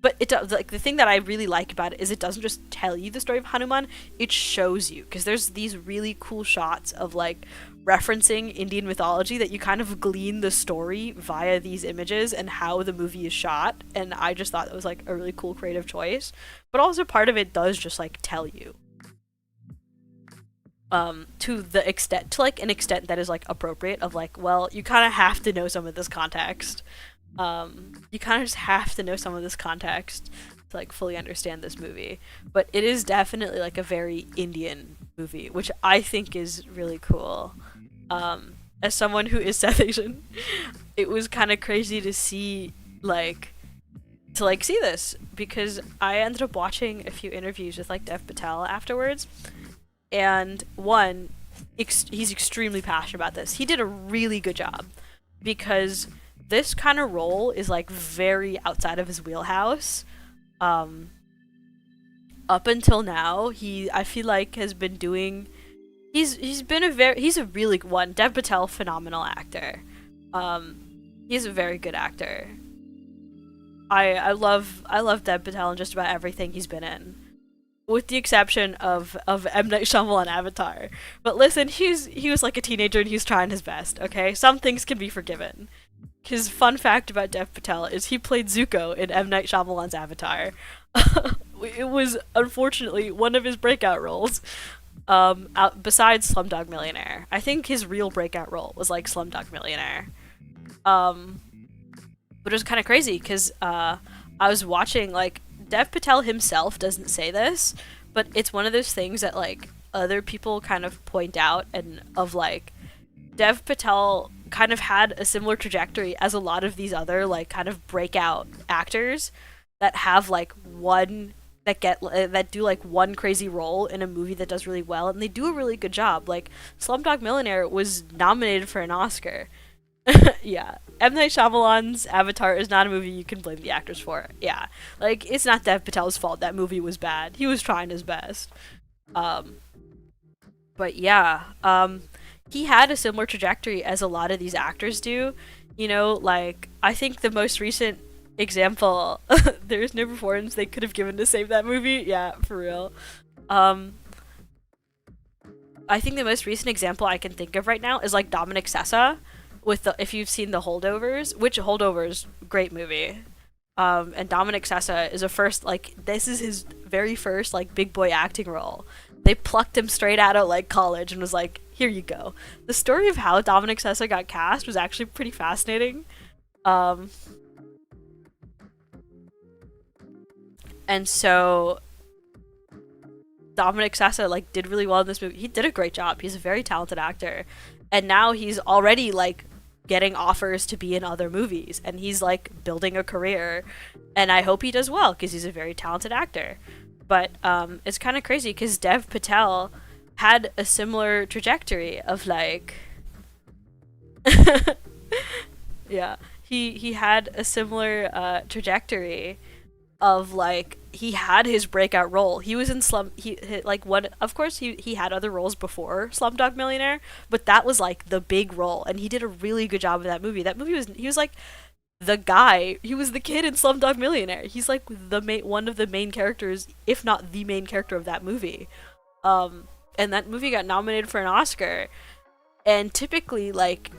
But it does, like the thing that I really like about it is it doesn't just tell you the story of Hanuman, it shows you, because there's these really cool shots of like referencing Indian mythology that you kind of glean the story via these images and how the movie is shot, and I just thought it was like a really cool creative choice. But also part of it does just like tell you, to an extent that is like appropriate, of like, well, you kind of have to know some of this context. You kind of just have to know some of this context to like fully understand this movie. But it is definitely like a very Indian movie, which I think is really cool. As someone who is South Asian, it was kind of crazy to see see this, because I ended up watching a few interviews with like Dev Patel afterwards, and one, he's extremely passionate about this. He did a really good job, because this kind of role is like very outside of his wheelhouse. Up until now, I feel like has been doing. He's a really one. Dev Patel, phenomenal actor. He's a very good actor. I love Dev Patel in just about everything he's been in, with the exception of M. Night Shyamalan Avatar. But listen, he was like a teenager and he's trying his best. Okay, some things can be forgiven. His fun fact about Dev Patel is he played Zuko in M. Night Shyamalan's Avatar. It was unfortunately one of his breakout roles. Besides Slumdog Millionaire, I think his real breakout role was like Slumdog Millionaire. But it was kind of crazy because I was watching, like, Dev Patel himself doesn't say this, but it's one of those things that like other people kind of point out, and of like Dev Patel kind of had a similar trajectory as a lot of these other like kind of breakout actors that have like one that do like one crazy role in a movie that does really well, and they do a really good job. Like Slumdog Millionaire was nominated for an Oscar. Yeah, M. Night Shyamalan's Avatar is not a movie you can blame the actors for. Yeah, like it's not Dev Patel's fault that movie was bad. He was trying his best. But yeah, he had a similar trajectory as a lot of these actors do. You know, like I think the most recent example, there's no performance they could have given to save that movie. Yeah, for real. I think the most recent example I can think of right now is like Dominic Sessa with the, if you've seen The Holdovers, which Holdovers, great movie. And Dominic Sessa is a first, like, this is his very first, like, big boy acting role. They plucked him straight out of, like, college and was like, here you go. The story of how Dominic Sessa got cast was actually pretty fascinating. And so Dominic Sessa, like, did really well in this movie. He did a great job. He's a very talented actor. And now he's already, like, getting offers to be in other movies, and he's like building a career, and I hope he does well because he's a very talented actor. But it's kind of crazy because Dev Patel had a similar trajectory of like yeah, he had a similar trajectory of like he had his breakout role. He was in he like one, of course he had other roles before Slumdog Millionaire, but that was like the big role, and he did a really good job of that movie. That movie was, he was like the guy, he was the kid in Slumdog Millionaire. He's like the one of the main characters, if not the main character of that movie. And that movie got nominated for an Oscar. And typically like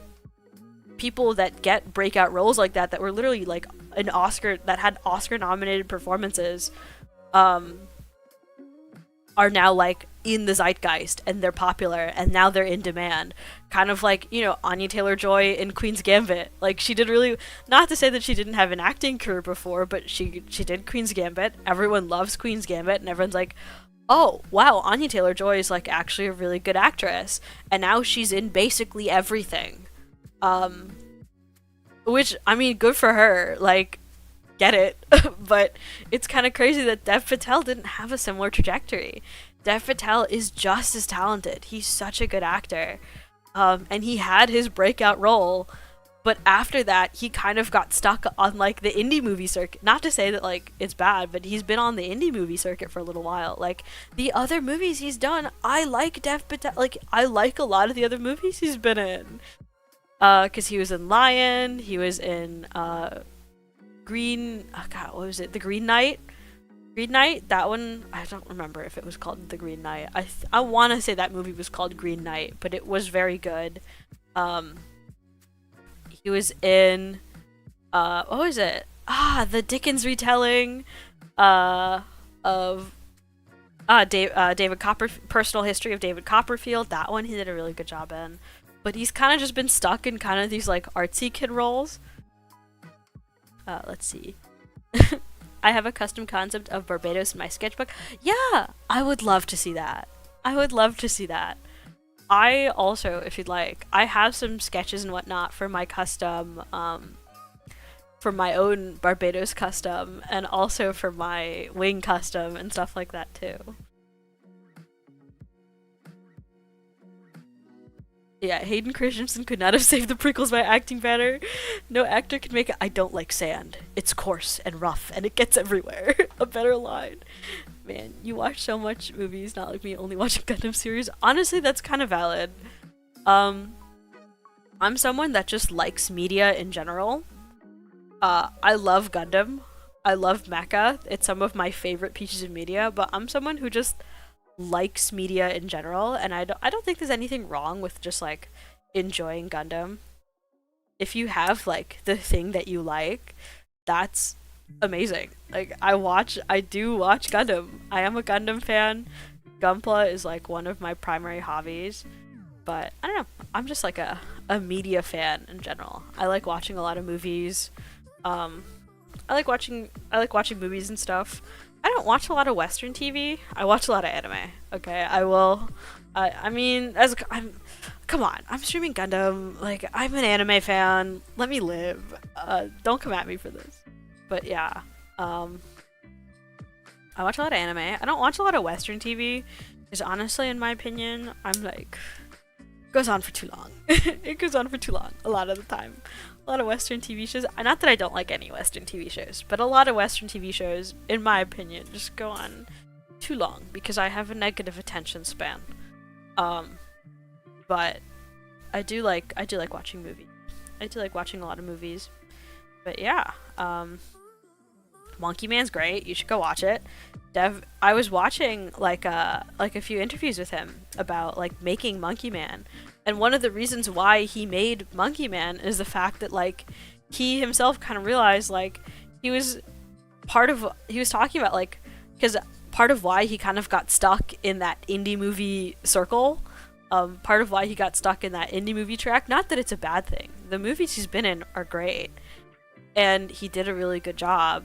people that get breakout roles like that were literally like an Oscar, that had Oscar nominated performances, are now like in the zeitgeist, and they're popular, and now they're in demand. Kind of like, you know, Anya Taylor-Joy in Queen's Gambit. Like she did really, not to say that she didn't have an acting career before, but she did Queen's Gambit. Everyone loves Queen's Gambit, and everyone's like, oh wow, Anya Taylor-Joy is like actually a really good actress, and now she's in basically everything. Which, I mean, good for her, like, get it. But it's kind of crazy that Dev Patel didn't have a similar trajectory. Dev Patel is just as talented. He's such a good actor. And he had his breakout role, but after that, he kind of got stuck on, like, the indie movie circuit. Not to say that, like, it's bad, but he's been on the indie movie circuit for a little while. Like, the other movies he's done, I like Dev Patel. Like, I like a lot of the other movies he's been in. Because he was in Lion, he was in Green, oh god, what was it? The Green Knight? Green Knight? That one, I don't remember if it was called The Green Knight. I want to say that movie was called Green Knight, but it was very good. He was in, what was it? The Dickens retelling of David Copperfield, Personal History of David Copperfield. That one he did a really good job in. But he's kind of just been stuck in kind of these like artsy kid roles. Let's see. I have a custom concept of Barbados in my sketchbook. Yeah, I would love to see that. I would love to see that. I also, if you'd like, I have some sketches and whatnot for my custom, for my own Barbados custom, and also for my wing custom and stuff like that too. Yeah, Hayden Christensen could not have saved the prequels by acting better. No actor can make it. I don't like sand. It's coarse and rough, and it gets everywhere. A better line. Man, you watch so much movies, not like me only watching Gundam series. Honestly, that's kind of valid. I'm someone that just likes media in general. I love Gundam. I love Mecha. It's some of my favorite pieces of media, but I'm someone who just likes media in general, and I don't think there's anything wrong with just like enjoying Gundam. If you have like the thing that you like, that's amazing. Like I do watch Gundam. I am a Gundam fan. Gunpla is like one of my primary hobbies, but I don't know, I'm just like a media fan in general. I like watching a lot of movies. I like watching movies and stuff. I don't watch a lot of Western TV. I watch a lot of anime. Okay, I will. I mean, come on, I'm streaming Gundam. Like, I'm an anime fan. Let me live. Don't come at me for this. But yeah, I watch a lot of anime. I don't watch a lot of Western TV, because honestly, in my opinion, I'm like, it goes on for too long. It goes on for too long a lot of the time. A lot of Western TV shows, not that I don't like any Western TV shows, but a lot of Western TV shows, in my opinion, just go on too long because I have a negative attention span. But I do like watching movies. I do like watching a lot of movies. But yeah, Monkey Man's great. You should go watch it. I was watching like a few interviews with him about like making Monkey Man, and one of the reasons why he made Monkey Man is the fact that like he himself kind of realized like he was talking about like, because part of why he kind of got stuck in that indie movie circle, part of why he got stuck in that indie movie track, not that it's a bad thing. The movies he's been in are great, and he did a really good job.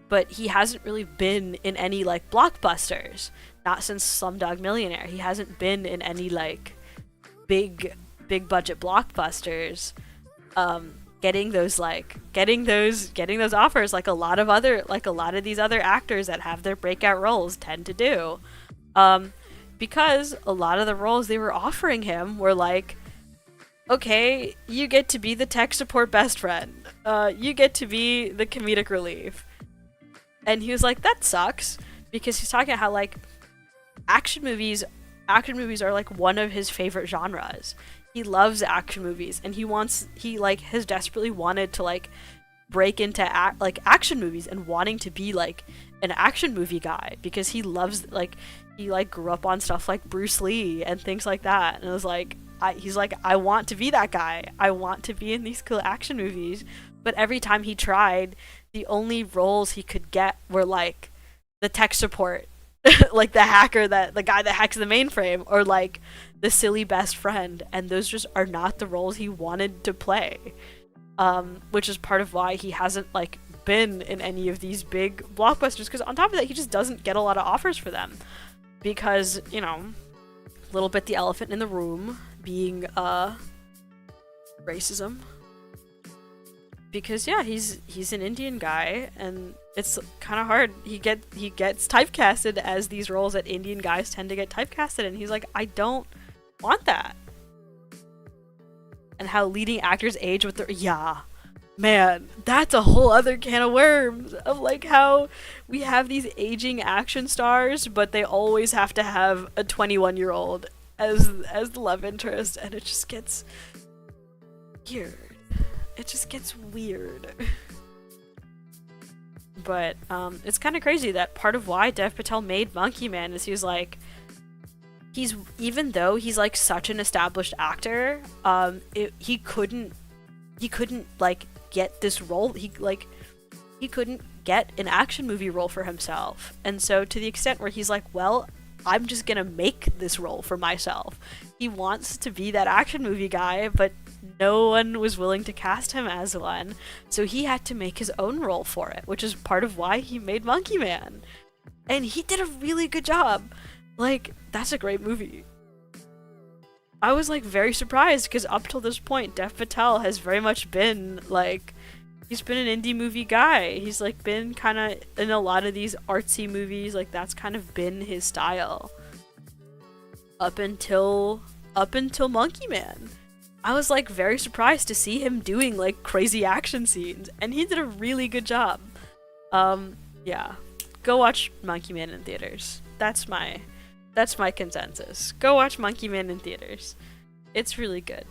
But he hasn't really been in any like blockbusters. Not since Slumdog Millionaire. He hasn't been in any like big budget blockbusters. Getting those offers like a lot of these other actors that have their breakout roles tend to do. Because a lot of the roles they were offering him were like, okay, you get to be the tech support best friend. You get to be the comedic relief. And he was like, that sucks, because he's talking about how like action movies are like one of his favorite genres. He loves action movies, and he has desperately wanted to like break into action movies and wanting to be like an action movie guy, because he loves like he like grew up on stuff like Bruce Lee and things like that, and it was like he's like, I want to be that guy. I want to be in these cool action movies. But every time he tried, the only roles he could get were like the tech support, like the guy that hacks the mainframe, or like the silly best friend, and those just are not the roles he wanted to play. Which is part of why he hasn't like been in any of these big blockbusters, because on top of that, he just doesn't get a lot of offers for them, because, you know, a little bit the elephant in the room being racism. Because yeah, he's an Indian guy, and it's kind of hard. He gets typecasted as these roles that Indian guys tend to get typecasted, and he's like, I don't want that. And how leading actors age with their man, that's a whole other can of worms of like how we have these aging action stars, but they always have to have a 21-year-old as the love interest, and it just gets weird. It just gets weird. But it's kind of crazy that part of why Dev Patel made Monkey Man is even though he's like such an established actor, he couldn't like get this role. He couldn't get an action movie role for himself, and so to the extent where he's like, well, I'm just gonna make this role for myself. He wants to be that action movie guy, but no one was willing to cast him as one, so he had to make his own role for it, which is part of why he made Monkey Man. And he did a really good job. Like, that's a great movie. I was like very surprised, because up till this point, Dev Patel has very much been like, he's been an indie movie guy. He's like been kind of in a lot of these artsy movies, like that's kind of been his style up until Monkey Man. I was like very surprised to see him doing like crazy action scenes, and he did a really good job. Yeah, go watch Monkey Man in theaters. That's my consensus. Go watch Monkey Man in theaters. It's really good.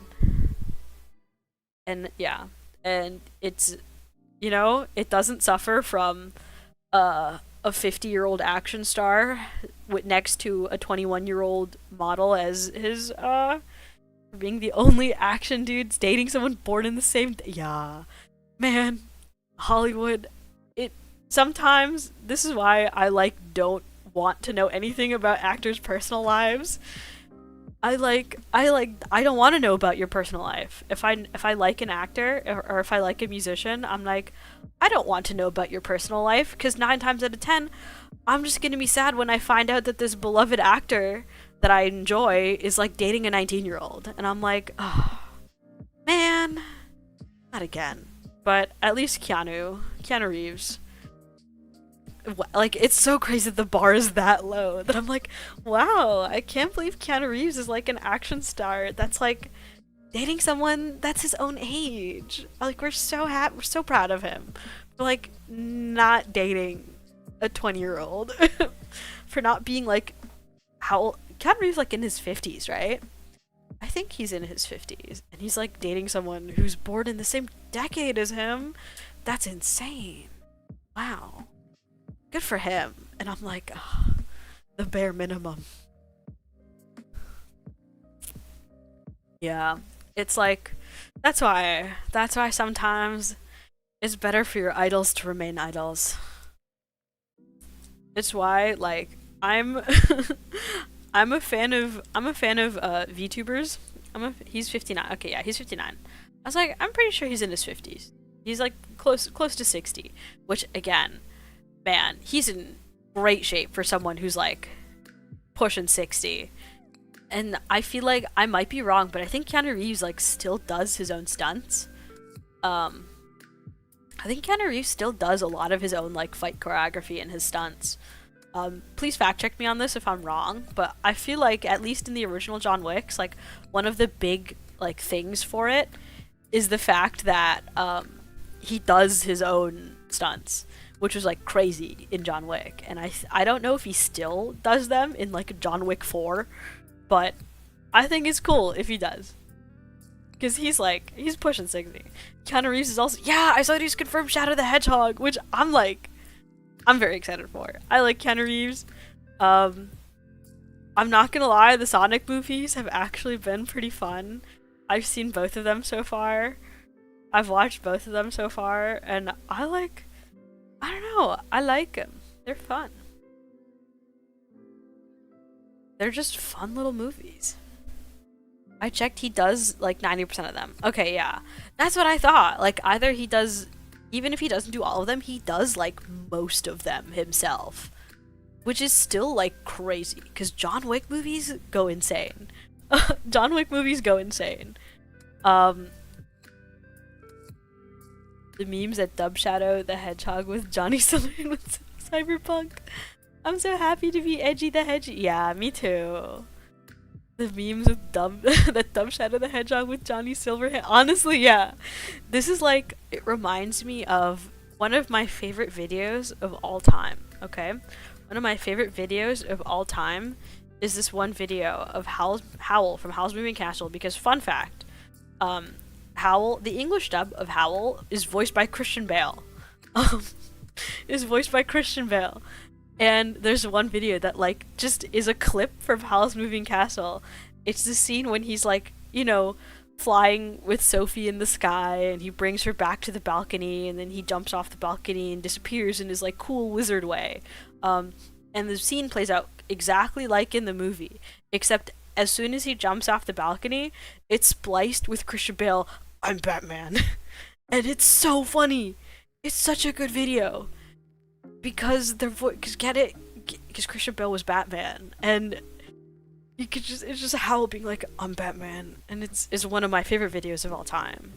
And yeah, and it's, you know, it doesn't suffer from a 50-year-old action star next to a 21-year-old model as his being the only action dudes dating someone born in the same yeah, man, Hollywood. It sometimes, this is why I like don't want to know anything about actors' personal lives. I don't want to know about your personal life. If I like an actor, or if I like a musician, I'm like, I don't want to know about your personal life, because 9 times out of 10, I'm just gonna be sad when I find out that this beloved actor that I enjoy is like dating a 19-year-old. And I'm like, oh, man, not again. But at least Keanu Reeves. Like, it's so crazy that the bar is that low that I'm like, wow, I can't believe Keanu Reeves is like an action star that's like dating someone that's his own age. Like, we're so happy, we're so proud of him for like not dating a 20-year-old for not being like, how old? Keanu Reeves like in his 50s, right? I think he's in his 50s and he's like dating someone who's born in the same decade as him. That's insane. Wow. Good for him. And I'm like, oh, the bare minimum. Yeah. It's like, that's why sometimes it's better for your idols to remain idols. It's why, like, I'm I'm a fan of VTubers. He's 59. Okay, yeah, he's 59. I was like, I'm pretty sure he's in his 50s. He's like close to 60, which again, man, he's in great shape for someone who's like pushing 60. And I feel like I might be wrong, but I think Keanu Reeves like still does his own stunts. I think Keanu Reeves still does a lot of his own like fight choreography and his stunts. Please fact check me on this if I'm wrong, but I feel like at least in the original John Wicks, like one of the big like things for it is the fact that he does his own stunts, which was like crazy in John Wick, and I don't know if he still does them in like John Wick 4, but I think it's cool if he does, because he's pushing 60. Keanu Reeves is also, yeah, I saw he's confirmed Shadow the Hedgehog, which I'm very excited for. I like Keanu Reeves. I'm not gonna lie, the Sonic movies have actually been pretty fun. I've seen both of them so far. I've watched both of them so far, and I don't know, I like them. They're fun. They're just fun little movies. I checked, he does like 90% of them. Okay, yeah. That's what I thought. Like, either he does, even if he doesn't do all of them, he does like most of them himself. Which is still like crazy, because John Wick movies go insane. John Wick movies go insane. The memes that dub Shadow the Hedgehog with Johnny Silverhand with Cyberpunk. I'm so happy to be Edgy the Hedge. Yeah, me too. The memes with that dub Shadow the Hedgehog with Johnny Silverhand. Honestly, yeah. This is like, it reminds me of one of my favorite videos of all time, okay? One of my favorite videos of all time is this one video of Howl from Howl's Moving Castle, because fun fact, Howl, the English dub of Howl is voiced by Christian Bale. Is voiced by Christian Bale. And there's one video that like just is a clip from Howl's Moving Castle. It's the scene when he's like, you know, flying with Sophie in the sky, and he brings her back to the balcony, and then he jumps off the balcony and disappears in his like cool wizard way. And the scene plays out exactly like in the movie, except as soon as he jumps off the balcony, it's spliced with Christian Bale, "I'm Batman." And it's so funny. It's such a good video. Because because Christian Bale was Batman, and you could just, it's just Howl being like, "I'm Batman," and it's one of my favorite videos of all time.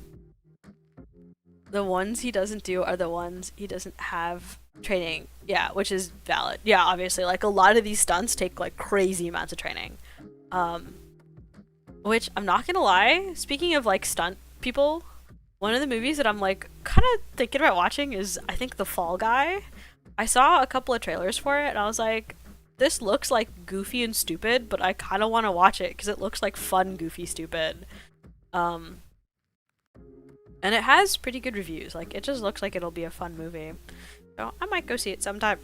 The ones he doesn't do are the ones he doesn't have training, yeah, which is valid. Yeah, obviously, like a lot of these stunts take like crazy amounts of training. Which I'm not gonna lie, speaking of like stunt people, one of the movies that I'm like kind of thinking about watching is, I think, The Fall Guy. I saw a couple of trailers for it, and I was like, this looks like goofy and stupid, but I kind of want to watch it because it looks like fun, goofy, stupid. And it has pretty good reviews. Like, it just looks like it'll be a fun movie. So I might go see it sometime.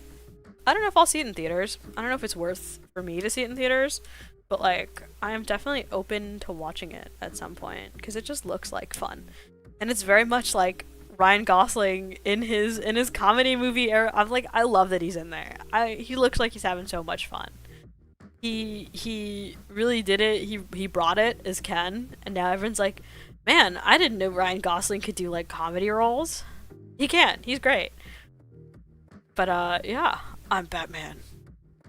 I don't know if I'll see it in theaters. I don't know if it's worth for me to see it in theaters, but like, I am definitely open to watching it at some point because it just looks like fun. And it's very much like Ryan Gosling in his comedy movie era. I'm like, I love that he's in there. He looks like he's having so much fun. He really did it. He brought it as Ken, and now everyone's like, man, I didn't know Ryan Gosling could do like comedy roles. He can. He's great. But yeah, I'm Batman.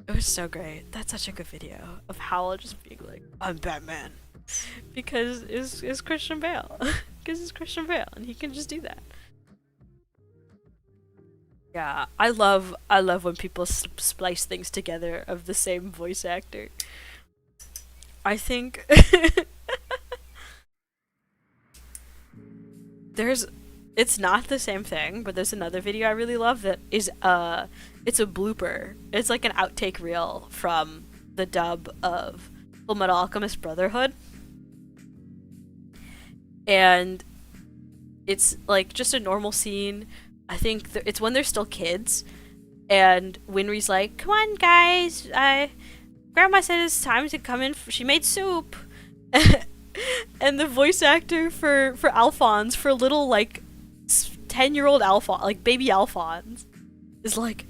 It was so great. That's such a good video of Howell just being like, I'm Batman. Because it's Christian Bale. Because it's Christian Bale and he can just do that. Yeah, I love when people splice things together of the same voice actor. I think there's it's not the same thing, but there's another video I really love that is it's a blooper. It's like an outtake reel from the dub of Fullmetal Alchemist Brotherhood. And it's like just a normal scene. I think it's when they're still kids, and Winry's like, "Come on, guys! Grandma said it's time to come in. She made soup." And the voice actor for Alphonse, for little like 10-year-old Alphonse, like baby Alphonse, is like,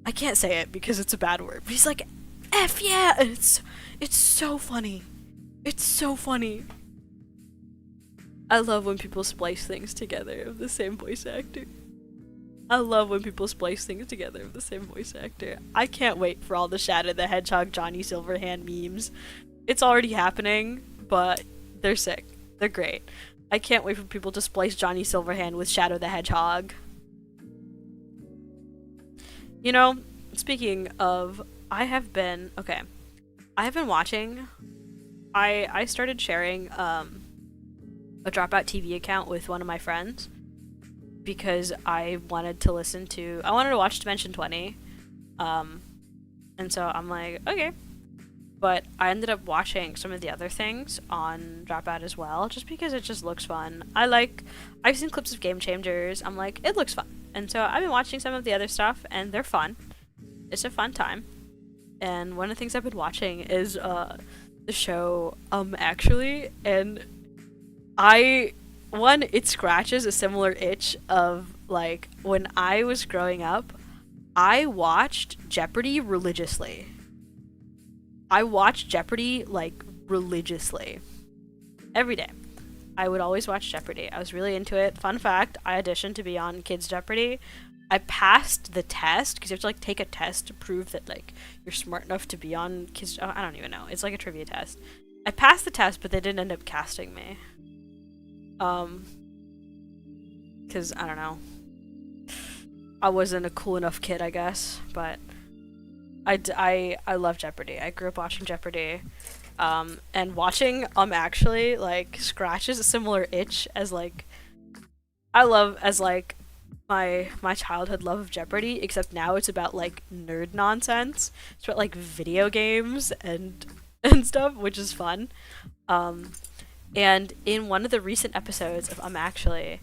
I can't say it because it's a bad word, but he's like, "F yeah!" And it's so funny. It's so funny. I love when people splice things together of the same voice actor. I love when people splice things together of the same voice actor. I can't wait for all the Shadow the Hedgehog, Johnny Silverhand memes. It's already happening, but they're sick. They're great. I can't wait for people to splice Johnny Silverhand with Shadow the Hedgehog. You know, speaking of, I have been watching, I started sharing a Dropout TV account with one of my friends because I wanted to watch Dimension 20. And so I'm like, okay. But I ended up watching some of the other things on Dropout as well, just because it just looks fun. I've seen clips of Game Changers, I'm like, it looks fun. And so I've been watching some of the other stuff, and they're fun. It's a fun time. And one of the things I've been watching is the show Actually, and it scratches a similar itch of, like, when I was growing up, I watched Jeopardy religiously. I watched Jeopardy, like, religiously. Every day. I would always watch Jeopardy. I was really into it. Fun fact, I auditioned to be on Kids Jeopardy. I passed the test, because you have to, like, take a test to prove that, like, you're smart enough to be on Kids... Oh, I don't even know. It's like a trivia test. I passed the test, but they didn't end up casting me. Because, I don't know. I wasn't a cool enough kid, I guess, but I love Jeopardy. I grew up watching Jeopardy, and watching Actually, like, scratches a similar itch as, like, my childhood love of Jeopardy, except now it's about, like, nerd nonsense. It's about, like, video games and stuff, which is fun. And in one of the recent episodes of Actually,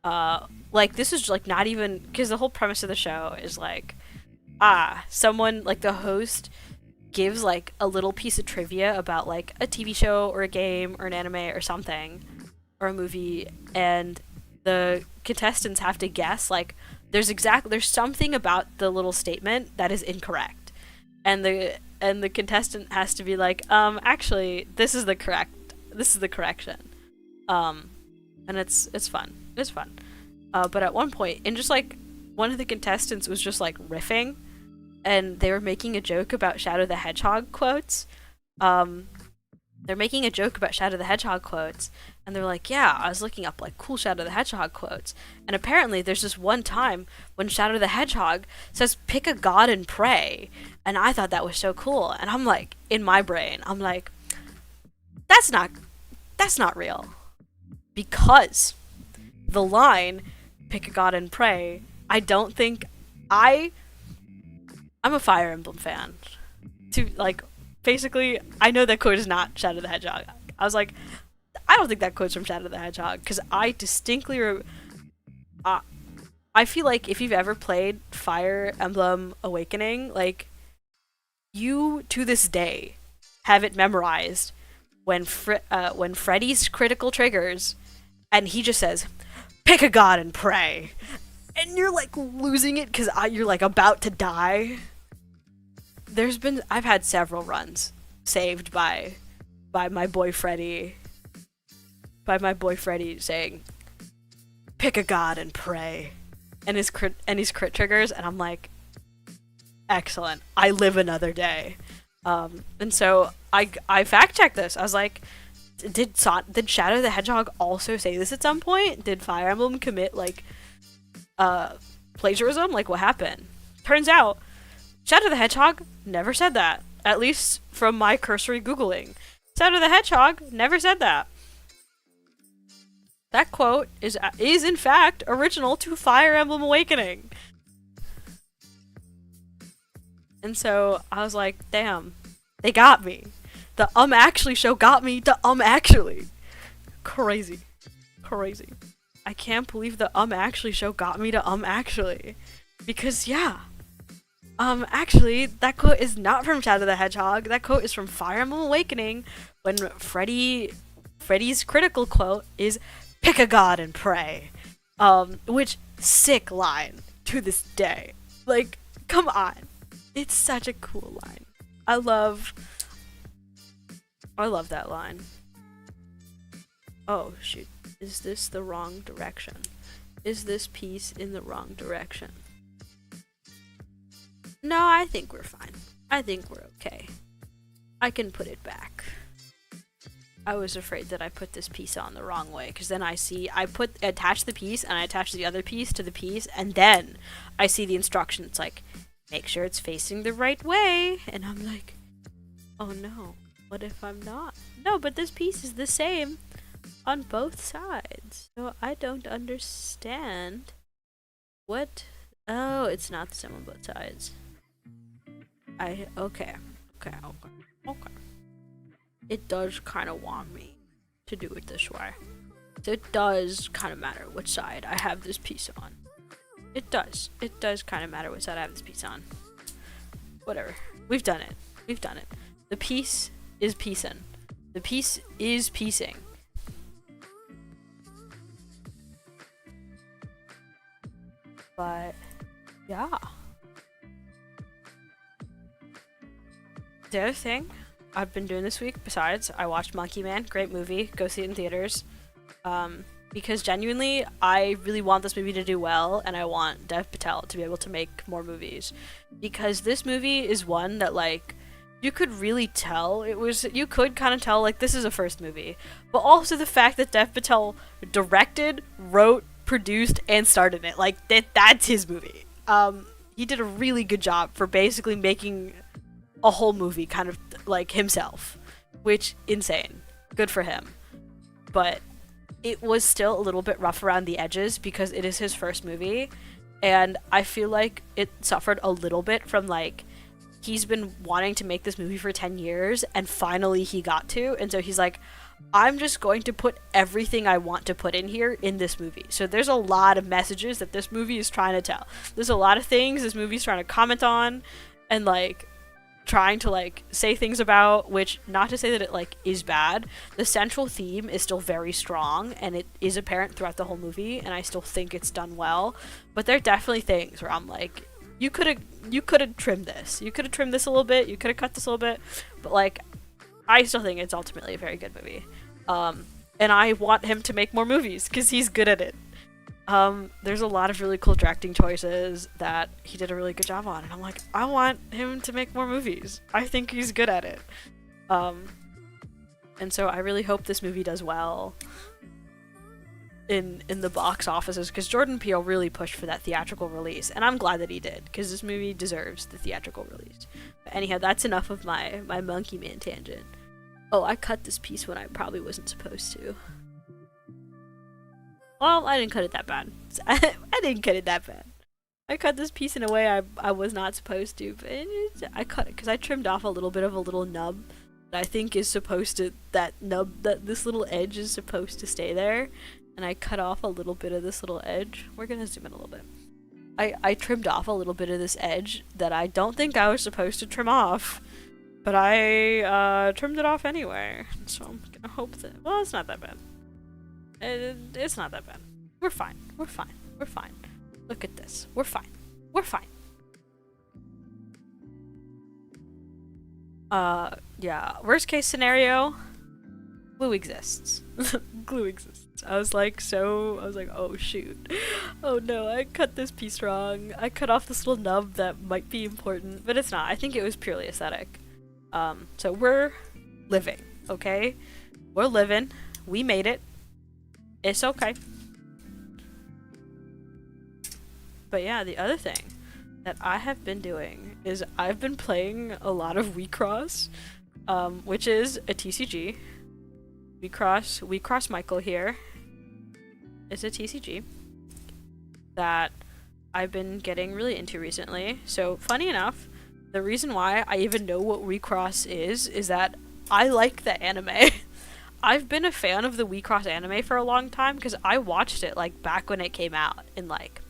like, this is, like, not even, because the whole premise of the show is, like, someone, like, the host gives, like, a little piece of trivia about, like, a TV show or a game or an anime or something, or a movie, and the contestants have to guess, like, there's something about the little statement that is incorrect. And the contestant has to be like, actually, this is the correction. And it's fun. It's fun. But at one point, and just, like, one of the contestants was just, like, riffing, and they were making a joke about Shadow the Hedgehog quotes. They're making a joke about Shadow the Hedgehog quotes, and they're like, yeah, I was looking up, like, cool Shadow the Hedgehog quotes, and apparently there's this one time when Shadow the Hedgehog says, pick a god and pray, and I thought that was so cool, and I'm like, in my brain, I'm like, that's not real. Because the line, pick a god and pray, I don't think I'm a Fire Emblem fan. Basically, I know that quote is not Shadow the Hedgehog. I was like, I don't think that quote's from Shadow the Hedgehog, because I distinctly I feel like if you've ever played Fire Emblem Awakening, like, you, to this day, have it memorized when Freddy's critical triggers, and he just says, pick a god and pray. And you're, like, losing it because you're, like, about to die. I've had several runs saved by my boy Freddy. By my boy Freddy saying, pick a god and pray. and his crit triggers, and I'm like, excellent. I live another day. And so I fact checked this. I was like, did Shadow the Hedgehog also say this at some point? Did Fire Emblem commit like plagiarism? Like, what happened? Turns out Shadow the Hedgehog never said that. At least from my cursory Googling. Shadow the Hedgehog never said that. That quote is in fact original to Fire Emblem Awakening. And so I was like, damn, they got me. The actually show got me to actually. Crazy. Crazy. I can't believe the actually show got me to actually. Because yeah. Actually, that quote is not from Shadow the Hedgehog. That quote is from Fire Emblem Awakening when Freddy's critical quote is "Pick a god and pray." Which sick line to this day. Like, come on. It's such a cool line. I love that line. Oh shoot. Is this the wrong direction? Is this piece in the wrong direction? No, I think we're fine. I think we're okay. I can put it back. I was afraid that I put this piece on the wrong way, because then I attach the piece, and I attach the other piece to the piece, and then I see the instruction. It's like, make sure it's facing the right way. And I'm like, oh no, what if I'm not? No, but this piece is the same on both sides. So I don't understand what... Oh, it's not the same on both sides. Okay. It does kind of want me to do it this way. So it does kind of matter which side I have this piece on. It does. It does kind of matter which side I have this piece on. Whatever. We've done it. We've done it. The piece is piecing. The piece is piecing. But, yeah. The other thing I've been doing this week, besides, I watched Monkey Man. Great movie. Go see it in theaters. Because genuinely, I really want this movie to do well, and I want Dev Patel to be able to make more movies. Because this movie is one that, like, you could really tell you could kind of tell, like, this is a first movie. But also the fact that Dev Patel directed, wrote, produced, and starred in it. Like, that's his movie. He did a really good job for basically making a whole movie kind of, like, himself. Which, insane. Good for him. But it was still a little bit rough around the edges because it is his first movie, and I feel like it suffered a little bit from, like, he's been wanting to make this movie for 10 years and finally he got to, and so he's like, I'm just going to put everything I want to put in here in this movie. So there's a lot of messages that this movie is trying to tell. There's a lot of things this movie's trying to comment on and, like, trying to, like, say things about, which, not to say that it, like, is bad. The central theme is still very strong, and it is apparent throughout the whole movie, and I still think it's done well. But there are definitely things where I'm like, you could have trimmed this. You could have trimmed this a little bit. You could have cut this a little bit. But, like, I still think it's ultimately a very good movie. And I want him to make more movies, because he's good at it. There's a lot of really cool directing choices that he did a really good job on, and I'm like, I want him to make more movies. I think he's good at it. And so I really hope this movie does well in the box offices, because Jordan Peele really pushed for that theatrical release, and I'm glad that he did, because this movie deserves the theatrical release. But anyhow, that's enough of my Monkey Man tangent. Oh, I cut this piece when I probably wasn't supposed to. Well, I didn't cut it that bad. I didn't cut it that bad. I cut this piece in a way I was not supposed to, but I cut it because I trimmed off a little bit of a little nub that I think is supposed to, that this little edge is supposed to stay there, and I cut off a little bit of this little edge. We're gonna zoom in a little bit. I trimmed off a little bit of this edge that I don't think I was supposed to trim off, but I trimmed it off anyway, so I'm gonna hope that, well, it's not that bad. It's not that bad. We're fine. We're fine. We're fine. Look at this. We're fine. We're fine. Yeah. Worst case scenario, glue exists. Glue exists. I was like, oh shoot. Oh no, I cut this piece wrong. I cut off this little nub that might be important, but it's not. I think it was purely aesthetic. So we're living, okay? We're living. We made it. It's okay. But yeah, the other thing that I have been doing is I've been playing a lot of WeCross, which is a TCG. WeCross Michael here is a TCG that I've been getting really into recently. So funny enough, the reason why I even know what WeCross is that I like the anime. I've been a fan of the WeCross anime for a long time because I watched it like back when it came out in like,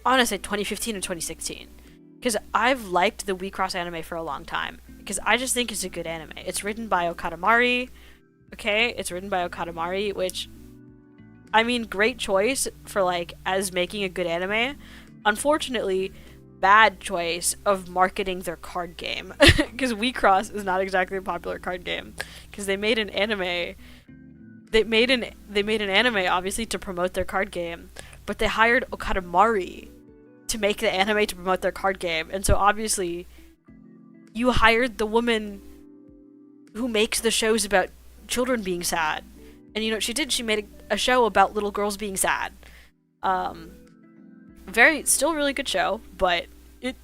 I want to say 2015 or 2016. Because I've liked the WeCross anime for a long time because I just think it's a good anime. It's written by Okada Mari. Okay, it's written by Okada Mari, which, I mean, great choice for like as making a good anime. Unfortunately, bad choice of marketing their card game because WeCross is not exactly a popular card game because they made an anime. They made an anime obviously to promote their card game, but they hired Okada Mari to make the anime to promote their card game, and so obviously you hired the woman who makes the shows about children being sad, and you know what she did? She made a show about little girls being sad. Still really good show, but it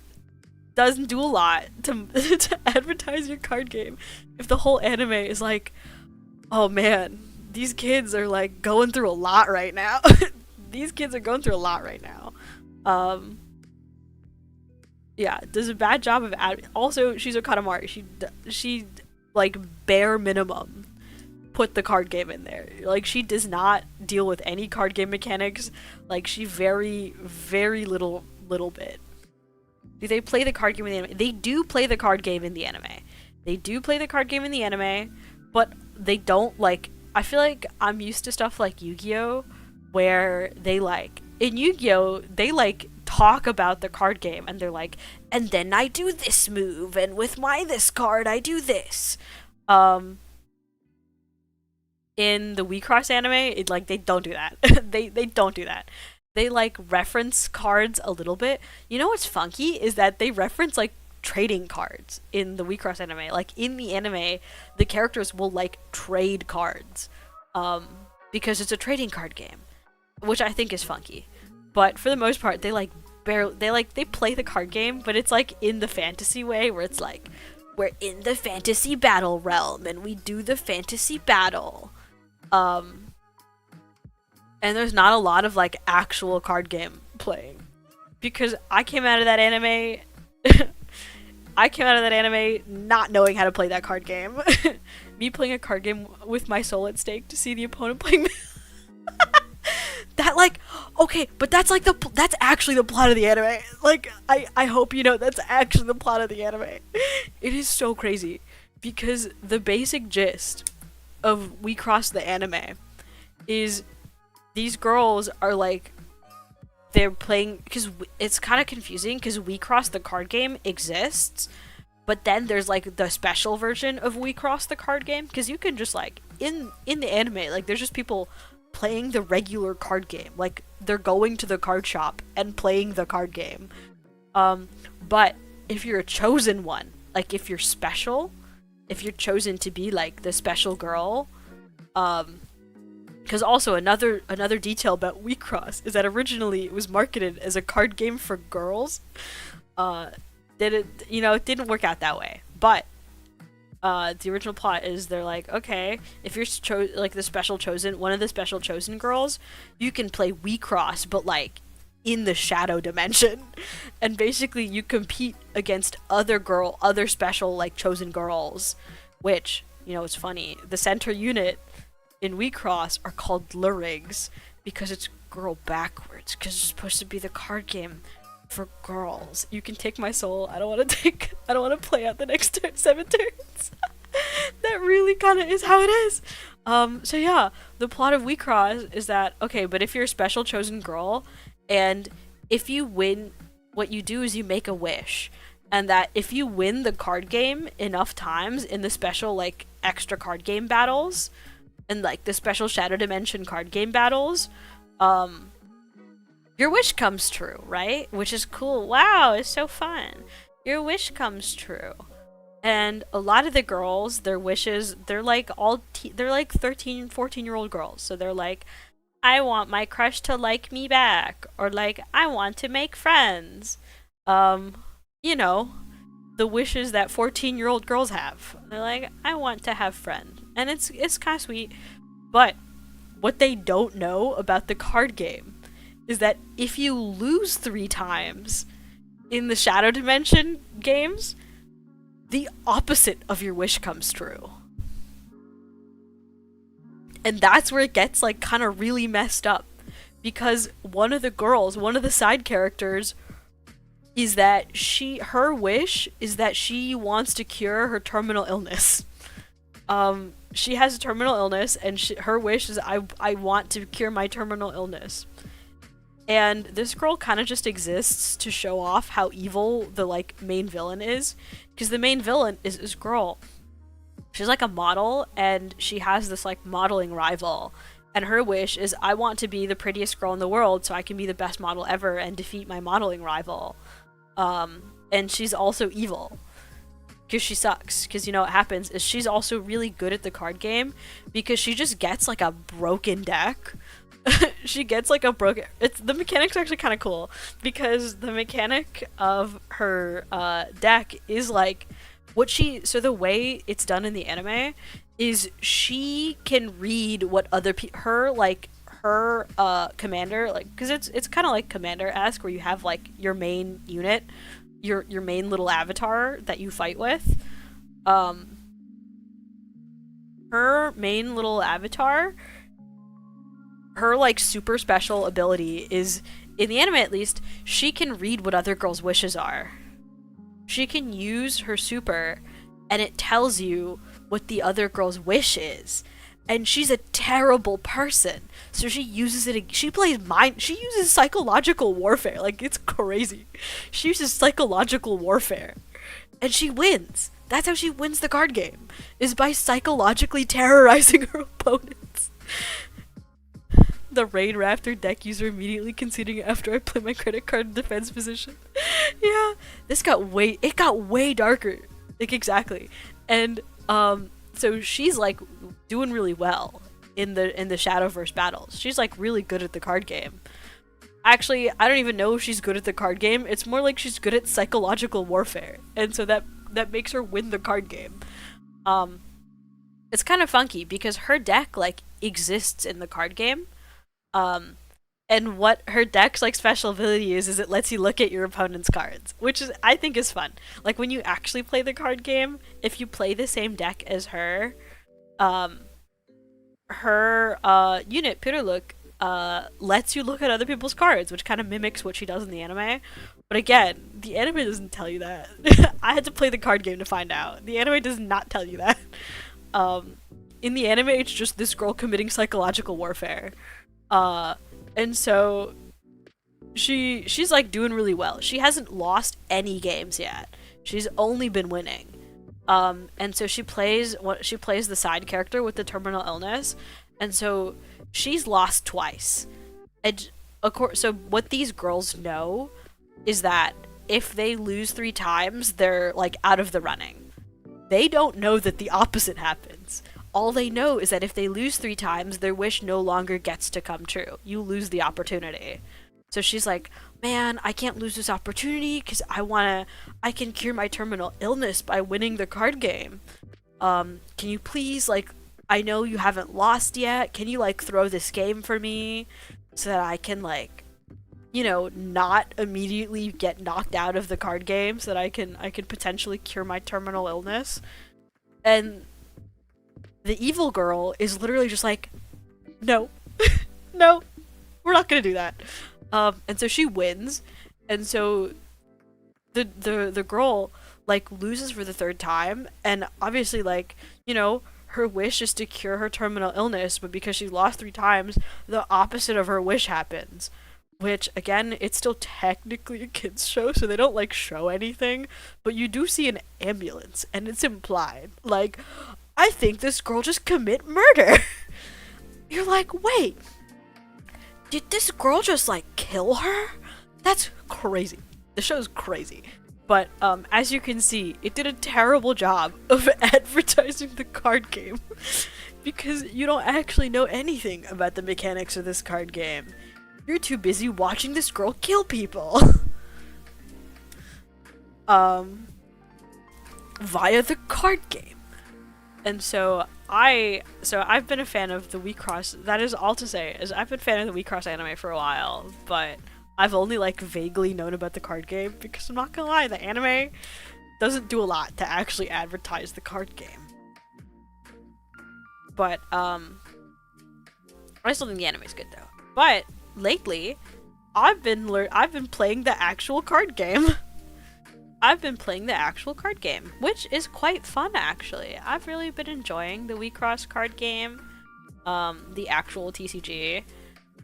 doesn't do a lot to to advertise your card game if the whole anime is like, oh man, these kids are like going through a lot right now. These kids are going through a lot right now. Yeah, does a bad job of also she's Okada Mari. She like bare minimum put the card game in there. Like she does not deal with any card game mechanics. Like she very little bit. Do they play the card game in the anime? They do play the card game in the anime. But they don't like. I feel like I'm used to stuff like Yu-Gi-Oh, where they like in Yu-Gi-Oh they like talk about the card game and they're like, and then I do this move, and with my this card I do this. In the WeCross anime, they don't do that. they don't do that. They like reference cards a little bit. You know what's funky is that they reference like trading cards in the WeCross anime. Like in the anime, the characters will like trade cards, because it's a trading card game, which I think is funky. But for the most part, they play the card game, but it's like in the fantasy way where it's like, we're in the fantasy battle realm and we do the fantasy battle. And there's not a lot of like actual card game playing, because I came out of that anime not knowing how to play that card game. Me playing a card game with my soul at stake to see the opponent playing me. That like, okay, but that's like that's actually the plot of the anime. Like I hope you know that's actually the plot of the anime. It is so crazy because the basic gist of WeCross the anime is these girls are like, they're playing, because it's kind of confusing because WeCross the card game exists, but then there's like the special version of WeCross the card game, because you can just like in the anime, like there's just people playing the regular card game, like they're going to the card shop and playing the card game. But if you're a chosen one, like if you're special, if you're chosen to be like the special girl, because also another detail about WeCross is that originally it was marketed as a card game for girls. It didn't work out that way, but the original plot is they're like, okay, if you're like the special chosen, one of the special chosen girls, you can play WeCross, but like in the shadow dimension, and basically you compete against other special like chosen girls, which, you know, it's funny, the center unit in WeCross are called Lurigs because it's girl backwards, because it's supposed to be the card game for girls. You can take my soul. I don't want to play out the next 7 turns. That really kind of is how it is. So yeah, the plot of WeCross is that, okay, but if you're a special chosen girl, and if you win, what you do is you make a wish, and that if you win the card game enough times in the special like extra card game battles, and like the special Shadow Dimension card game battles, um, your wish comes true, right? Which is cool. Wow, it's so fun. Your wish comes true. And a lot of the girls, their wishes, they're like they're like 13, 14-year-old girls. So they're like, I want my crush to like me back, or like, I want to make friends. Um, you know, the wishes that 14-year-old girls have. They're like, I want to have friends. And it's kind of sweet. But what they don't know about the card game is that if you lose 3 times in the Shadow Dimension games, the opposite of your wish comes true. And that's where it gets like kind of really messed up, because one of the girls, one of the side characters, is that her wish is that she wants to cure her terminal illness. She has a terminal illness, and her wish is I want to cure my terminal illness. And this girl kind of just exists to show off how evil the like main villain is, because the main villain is this girl. She's like a model, and she has this like modeling rival, and her wish is I want to be the prettiest girl in the world so I can be the best model ever and defeat my modeling rival. And she's also evil, because she sucks, because you know what happens is she's also really good at the card game, because she just gets like a broken deck. She gets like a broken, the mechanics are actually kind of cool, because the mechanic of her deck is like so the way it's done in the anime is she can read what other her commander, like, because it's kind of like Commander-esque, where you have like your main unit, your main little avatar that you fight with. Her main little avatar, her like super special ability is, in the anime at least, she can read what other girls' wishes are. She can use her super, and it tells you what the other girl's wish is. And she's a terrible person, so she uses it. She uses psychological warfare. Like, it's crazy. She uses psychological warfare, and she wins. That's how she wins the card game, is by psychologically terrorizing her opponents. The Rain Raptor deck user immediately conceding after I play my credit card defense position. Yeah, it got way darker. Like, exactly. And so she's like doing really well in the Shadowverse battles. She's like really good at the card game. Actually, I don't even know if she's good at the card game. It's more like she's good at psychological warfare, and so that makes her win the card game. It's kind of funky because her deck like exists in the card game. And what her deck's like special ability is it lets you look at your opponent's cards, which is, I think, is fun. Like, when you actually play the card game, if you play the same deck as her, her unit Puruluk lets you look at other people's cards, which kind of mimics what she does in the anime. But again, the anime doesn't tell you that. I had to play the card game to find out. The anime does not tell you that. In the anime, it's just this girl committing psychological warfare. And so she's like doing really well. She hasn't lost any games yet. She's only been winning. And so she plays the side character with the terminal illness, and so she's lost twice. And of course, so what these girls know is that if they lose 3 times, they're like out of the running. They don't know that the opposite happens. All they know is that if they lose 3 times, their wish no longer gets to come true. You lose the opportunity. So she's like, man, I can't lose this opportunity because I can cure my terminal illness by winning the card game. Can you please, like, I know you haven't lost yet. Can you, like, throw this game for me so that I can, like, you know, not immediately get knocked out of the card game so that I can potentially cure my terminal illness? And the evil girl is literally just like, no, no, we're not gonna do that. And so she wins, and so the girl like loses for the 3rd time, and obviously, like, you know, her wish is to cure her terminal illness, but because she lost 3 times, the opposite of her wish happens. Which, again, it's still technically a kids show, so they don't like show anything, but you do see an ambulance, and it's implied. Like, I think this girl just commit murder. You're like, wait, did this girl just like kill her? That's crazy. The show's crazy. But as you can see, it did a terrible job of advertising the card game because you don't actually know anything about the mechanics of this card game. You're too busy watching this girl kill people. Via the card game. And so I've been a fan of the WeCross. That is all to say, is I've been a fan of the WeCross anime for a while, but I've only like vaguely known about the card game because I'm not gonna lie, the anime doesn't do a lot to actually advertise the card game. But I still think the anime's good though. But lately, I've been playing the actual card game. I've been playing the actual card game, which is quite fun actually. I've really been enjoying the WeCross card game, the actual TCG.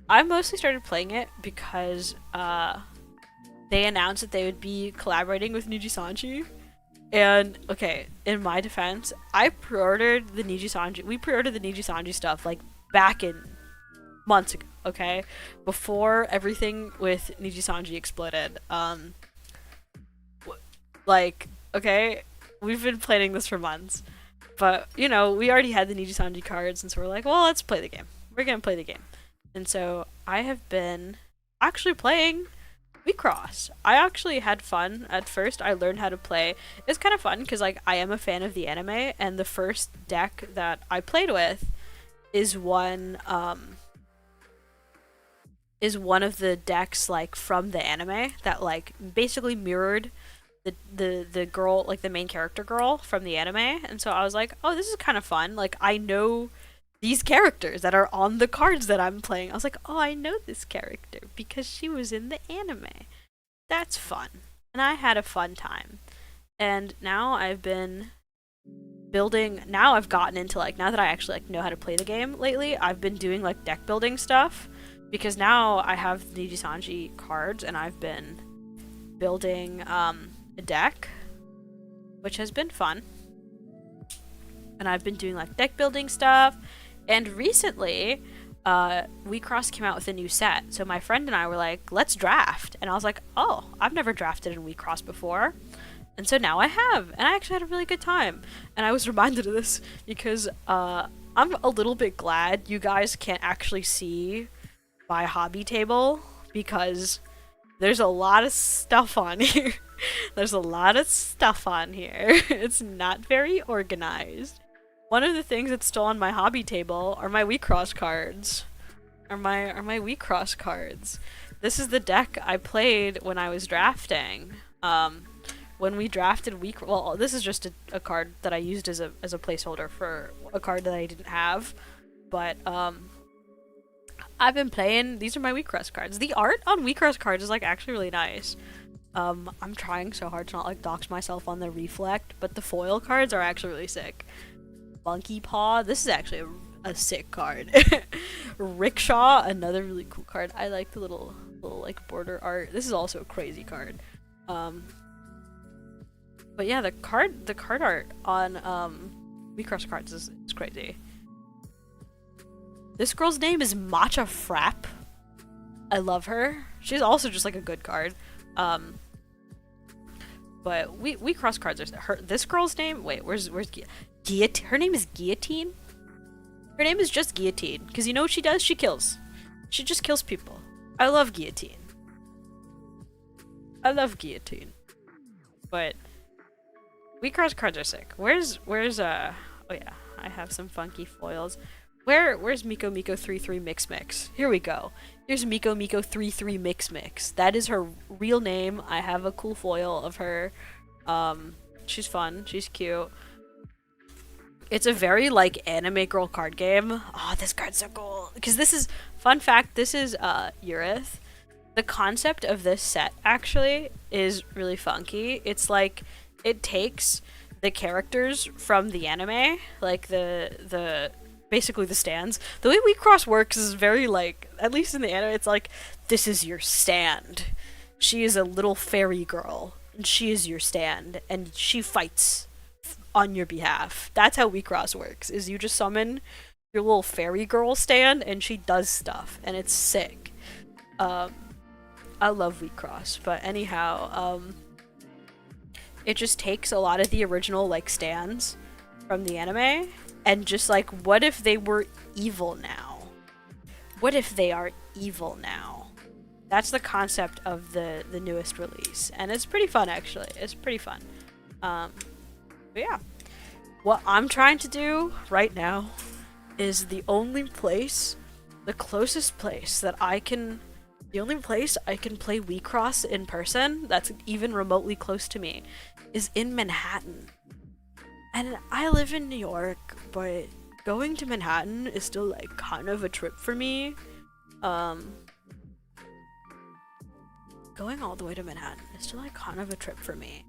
I mostly started playing it because they announced that they would be collaborating with Nijisanji. And okay, in my defense, I pre-ordered the Nijisanji. We pre-ordered the Nijisanji stuff like back in months ago, okay? Before everything with Nijisanji exploded. Like, okay, we've been planning this for months. But, you know, we already had the Nijisanji cards, and so we're like, well, let's play the game. We're gonna play the game. And so I have been actually playing WeCross. I actually had fun at first. I learned how to play. It's kind of fun because, like, I am a fan of the anime, and the first deck that I played with is one of the decks, like, from the anime that, like, basically mirrored the girl, like the main character girl from the anime. And so I was like, oh, this is kind of fun. Like, I know these characters that are on the cards that I'm playing. I was like, oh, I know this character because she was in the anime. That's fun. And I had a fun time. And now I've been building, now I've gotten into, like, now that I actually, like, know how to play the game lately, I've been doing, like, deck building stuff because now I have the Nijisanji cards and I've been building a deck, which has been fun. And I've been doing, like, deck building stuff. And recently, WeCross came out with a new set. So my friend and I were like, let's draft. And I was like, oh, I've never drafted in WeCross before. And so now I have. And I actually had a really good time. And I was reminded of this because I'm a little bit glad you guys can't actually see my hobby table because there's a lot of stuff on here. There's a lot of stuff on here. It's not very organized. One of the things that's still on my hobby table are my WeCross cards. Are my WeCross cards. This is the deck I played when I was drafting. When we drafted well, this is just a card that I used as a placeholder for a card that I didn't have. But I've been playing. These are my WeCross cards. The art on WeCross cards is, like, actually really nice. I'm trying so hard to not, like, dox myself on the reflect, but the foil cards are actually really sick. Monkey Paw, this is actually a sick card. Rickshaw, another really cool card. I like the little like border art. This is also a crazy card. But yeah, the card art on WeCross cards is crazy. This girl's name is Matcha Frap. I love her. She's also just, like, a good card. But WeCross cards are this girl's name. Wait, where's Guillotine? Her name is Guillotine. Her name is just Guillotine because you know what she does? She kills. She just kills people. I love Guillotine. I love Guillotine. But WeCross cards are sick. Where's oh yeah, I have some funky foils. Where's Miko 33 Mix? Here we go. Here's Miko 33 Mix. That is her real name. I have a cool foil of her. She's fun. She's cute. It's a very, like, anime girl card game. Oh, this card's so cool. Because this is, fun fact, this is Urith. The concept of this set actually is really funky. It's like, it takes the characters from the anime, like the basically the stands. The way WeCross works is very, like, at least in the anime, it's like, this is your stand. She is a little fairy girl, and she is your stand, and she fights on your behalf. That's how WeCross works, is you just summon your little fairy girl stand, and she does stuff, and it's sick. I love WeCross, but anyhow, it just takes a lot of the original like stands from the anime, and just like, what if they were evil now? What if they are evil now? That's the concept of the newest release, and it's pretty fun actually. It's pretty fun. But yeah, what I'm trying to do right now is the closest place that I can. The only place I can play WeCross in person that's even remotely close to me is in Manhattan. And I live in New York, but going to Manhattan is still like kind of a trip for me. Going all the way to Manhattan is still like kind of a trip for me.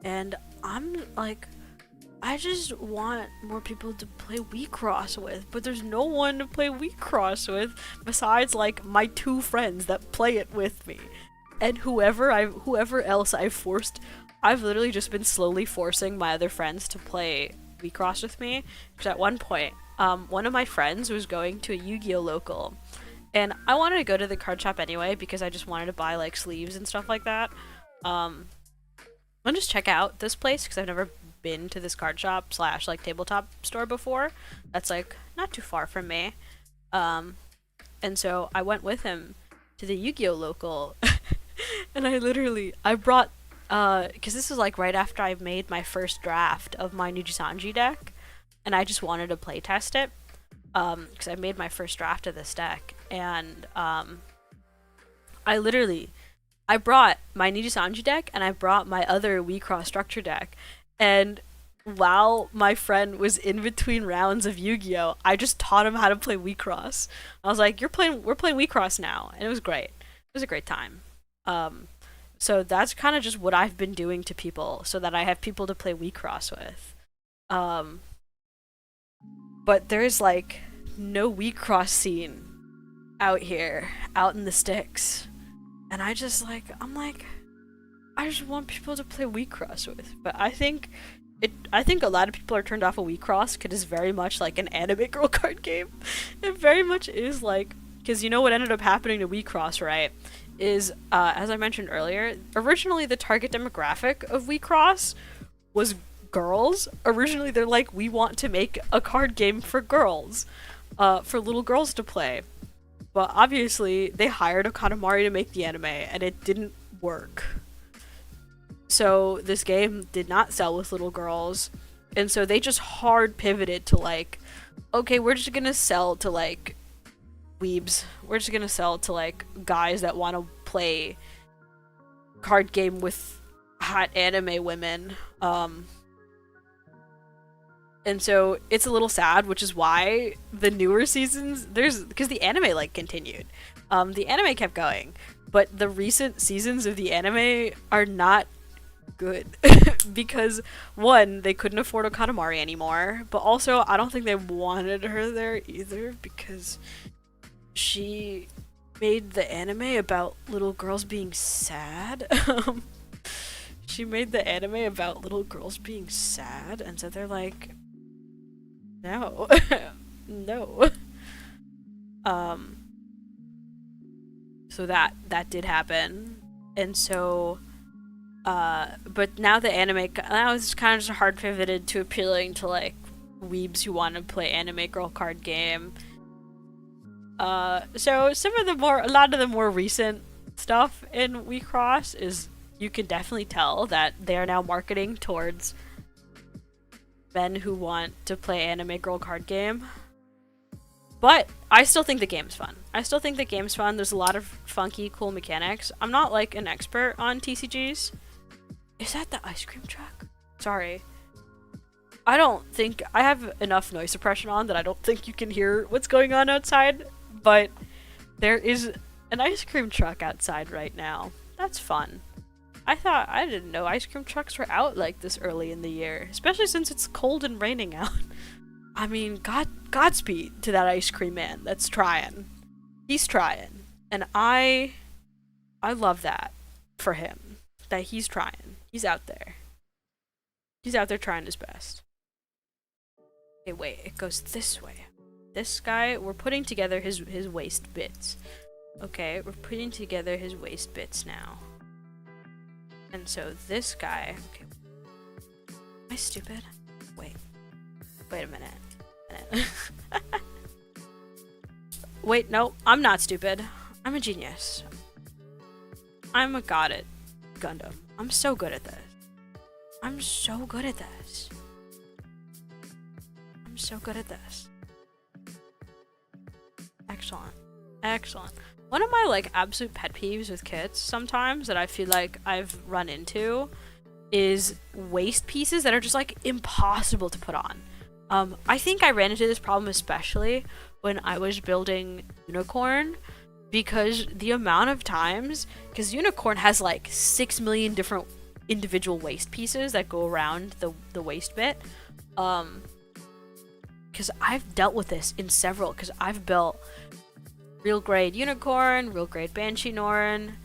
And I'm like, I just want more people to play WeCross with, but there's no one to play WeCross with besides like my 2 friends that play it with me, and whoever else I've literally just been slowly forcing my other friends to play WeCross with me. Because at one point, one of my friends was going to a Yu-Gi-Oh local, and I wanted to go to the card shop anyway because I just wanted to buy like sleeves and stuff like that. I'll just check out this place because I've never been to this card shop / like tabletop store before. That's like not too far from me. And so I went with him to the Yu-Gi-Oh local and I brought because this is like right after I made my first draft of my Nijisanji deck, and I just wanted to play test it because I made my first draft of this deck, and I brought my Nijisanji deck and I brought my other WeCross structure deck. And while my friend was in between rounds of Yu-Gi-Oh, I just taught him how to play WeCross. I was like, we're playing WeCross now, and it was great. It was a great time. So that's kind of just what I've been doing to people so that I have people to play WeCross with. But there's like no WeCross scene out here, out in the sticks. And I just like, I just want people to play WeCross with. But I think a lot of people are turned off of WeCross because it's very much like an anime girl card game. It very much is like, because you know what ended up happening to WeCross, right? Is, as I mentioned earlier, originally the target demographic of WeCross was girls. Originally they're like, we want to make a card game for girls, for little girls to play. But obviously they hired a Katamari to make the anime, and it didn't work. So this game did not sell with little girls, and so they just hard pivoted to like, okay, we're just gonna sell to like weebs. We're just gonna sell to like guys that want to play card game with hot anime women. And so it's a little sad, which is why the newer seasons, because the anime like continued. The anime kept going, but the recent seasons of the anime are not good because one, they couldn't afford a Katamari anymore, but also I don't think they wanted her there either because she made the anime about little girls being sad. She made the anime about little girls being sad, and so they're like, no. No. So that did happen, and so but now the anime now it's kind of just hard pivoted to appealing to like weebs who want to play anime girl card game. So a lot of the more recent stuff in WeCross is, you can definitely tell that they are now marketing towards men who want to play anime girl card game. But I still think the game's fun. There's a lot of funky, cool mechanics. I'm not like an expert on TCGs. Is that the ice cream truck? Sorry. I don't think I have enough noise suppression on that I don't think you can hear what's going on outside, but there is an ice cream truck outside right now. That's fun. I didn't know ice cream trucks were out like this early in the year, especially since it's cold and raining out. I mean, Godspeed to that ice cream man that's trying. He's trying. And I love that for him. That he's trying. He's out there. He's out there trying his best. Okay, wait, it goes this way. this guy, we're putting together his waist bits. Okay, we're putting together his waist bits now. And so this guy, okay. Am I stupid? Wait a minute. Wait, no, I'm not stupid. I'm a genius. I'm a god at Gundam. I'm so good at this. I'm so good at this. I'm so good at this. Excellent. Excellent. One of my like absolute pet peeves with kits sometimes that I feel like I've run into is waist pieces that are just like impossible to put on. I think I ran into this problem especially when I was building Unicorn, because the amount of times, because Unicorn has like 6 million different individual waist pieces that go around the waist bit. Because I've dealt with this in several, because I've built real grade Unicorn, real grade Banshee Norn,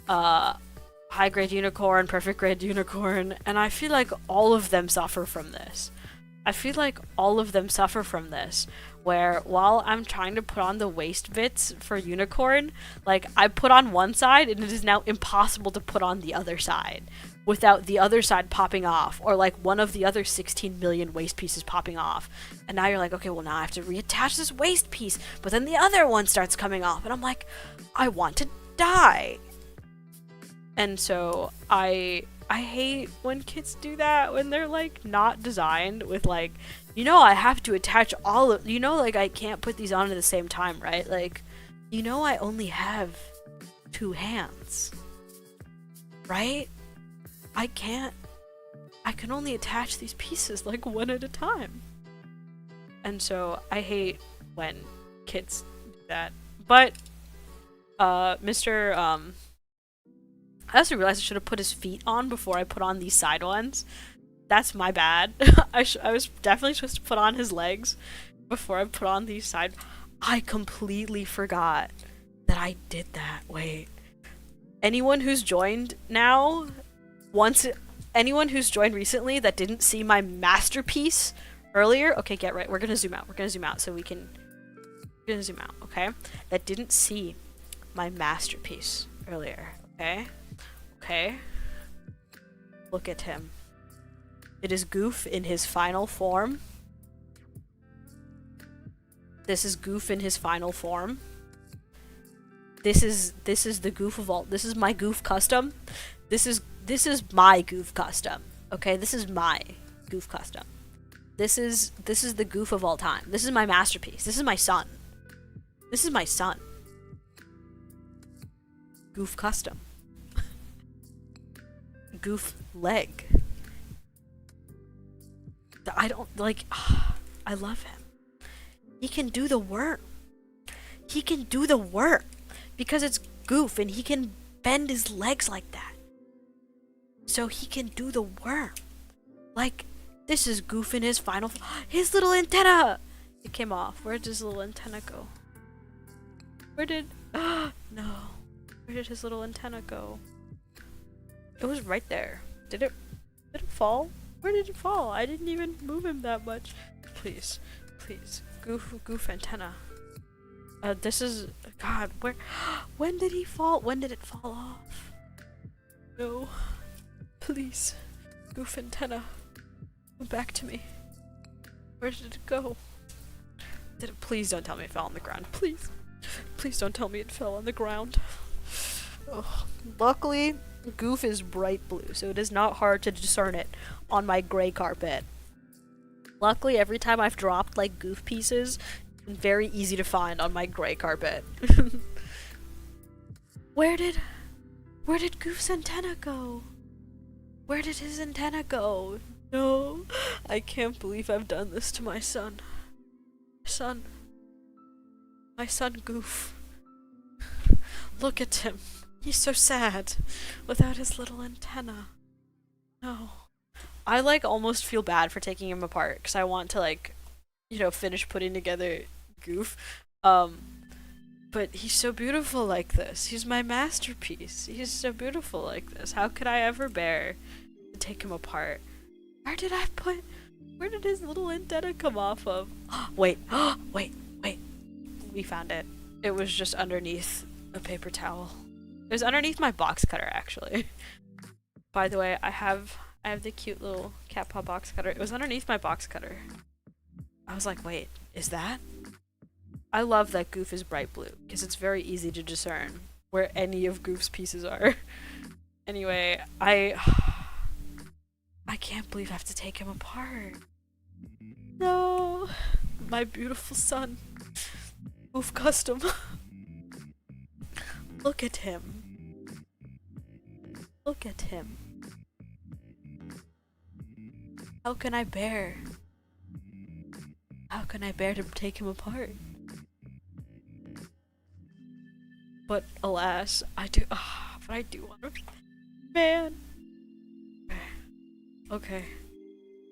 high grade Unicorn, perfect grade Unicorn, and I feel like all of them suffer from this. Where while I'm trying to put on the waist bits for Unicorn, like I put on one side and it is now impossible to put on the other side without the other side popping off, or like one of the other 16 million waist pieces popping off. And now you're like, okay, well now I have to reattach this waist piece, but then the other one starts coming off, and I'm like, I want to die. And so I hate when kids do that, when they're like not designed with like, you know, I have to attach all of, you know, like I can't put these on at the same time, right? Like, you know, I only have 2 hands, right? I can only attach these pieces like one at a time. And so I hate when kids do that. But I also realized I should have put his feet on before I put on these side ones. That's my bad. I was definitely supposed to put on his legs before I put on these side. I completely forgot that I did that. Wait. Anyone who's joined now, anyone who's joined recently that didn't see my masterpiece earlier, okay, get right. We're gonna zoom out. We're gonna zoom out so we can. We're gonna zoom out, okay? That didn't see my masterpiece earlier, okay? Okay. Look at him. It is Gouf in his final form. This is Gouf in his final form. This is the Gouf of all. This is my Gouf custom. This is my Gouf custom. Okay, this is my Gouf custom. This is the Gouf of all time. This is my masterpiece. This is my son. This is my son. Gouf custom. Gouf leg. I don't like. I love him. He can do the work. He can do the work because it's Gouf and he can bend his legs like that. So he can do the work. Like, this is Gouf in his final. His little antenna. It came off. Where did his little antenna go? Where did? No. Where did his little antenna go? It was right there. Did it fall? Where did it fall? I didn't even move him that much. Please. Gouf antenna. This is, God, when did he fall? When did it fall off? No. Please. Gouf antenna. Come back to me. Where did it go? Please don't tell me it fell on the ground. Please. Please don't tell me it fell on the ground. Oh. Luckily, Gouf is bright blue, so it is not hard to discern it on my gray carpet. Luckily, every time I've dropped like Gouf pieces, it's been very easy to find on my gray carpet. Where did Gouf's antenna go? Where did his antenna go? No, I can't believe I've done this to my son. My son Gouf. Look at him. He's so sad without his little antenna. No. I like almost feel bad for taking him apart because I want to like, you know, finish putting together Gouf. But he's so beautiful like this. He's my masterpiece. He's so beautiful like this. How could I ever bear to take him apart? Where did his little antenna come off of? Wait. We found it. It was just underneath a paper towel. It was underneath my box cutter, actually. By the way, I have the cute little cat paw box cutter. It was underneath my box cutter. I was like, wait, is that? I love that Gouf is bright blue, because it's very easy to discern where any of Gouf's pieces are. Anyway, I can't believe I have to take him apart. No, my beautiful son. Gouf custom. Look at him. Look at him. How can I bear? How can I bear to take him apart? But alas, I do. But I do want to. Man. Okay.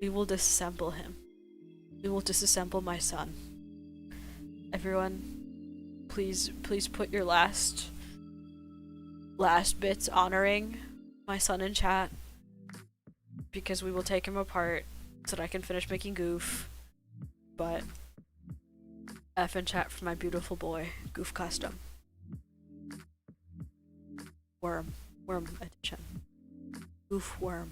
We will disassemble him. We will disassemble my son. Everyone, please put your last bits honoring my son in chat, because we will take him apart so that I can finish making Gouf. But F in chat for my beautiful boy, Gouf custom. Worm edition. Gouf worm.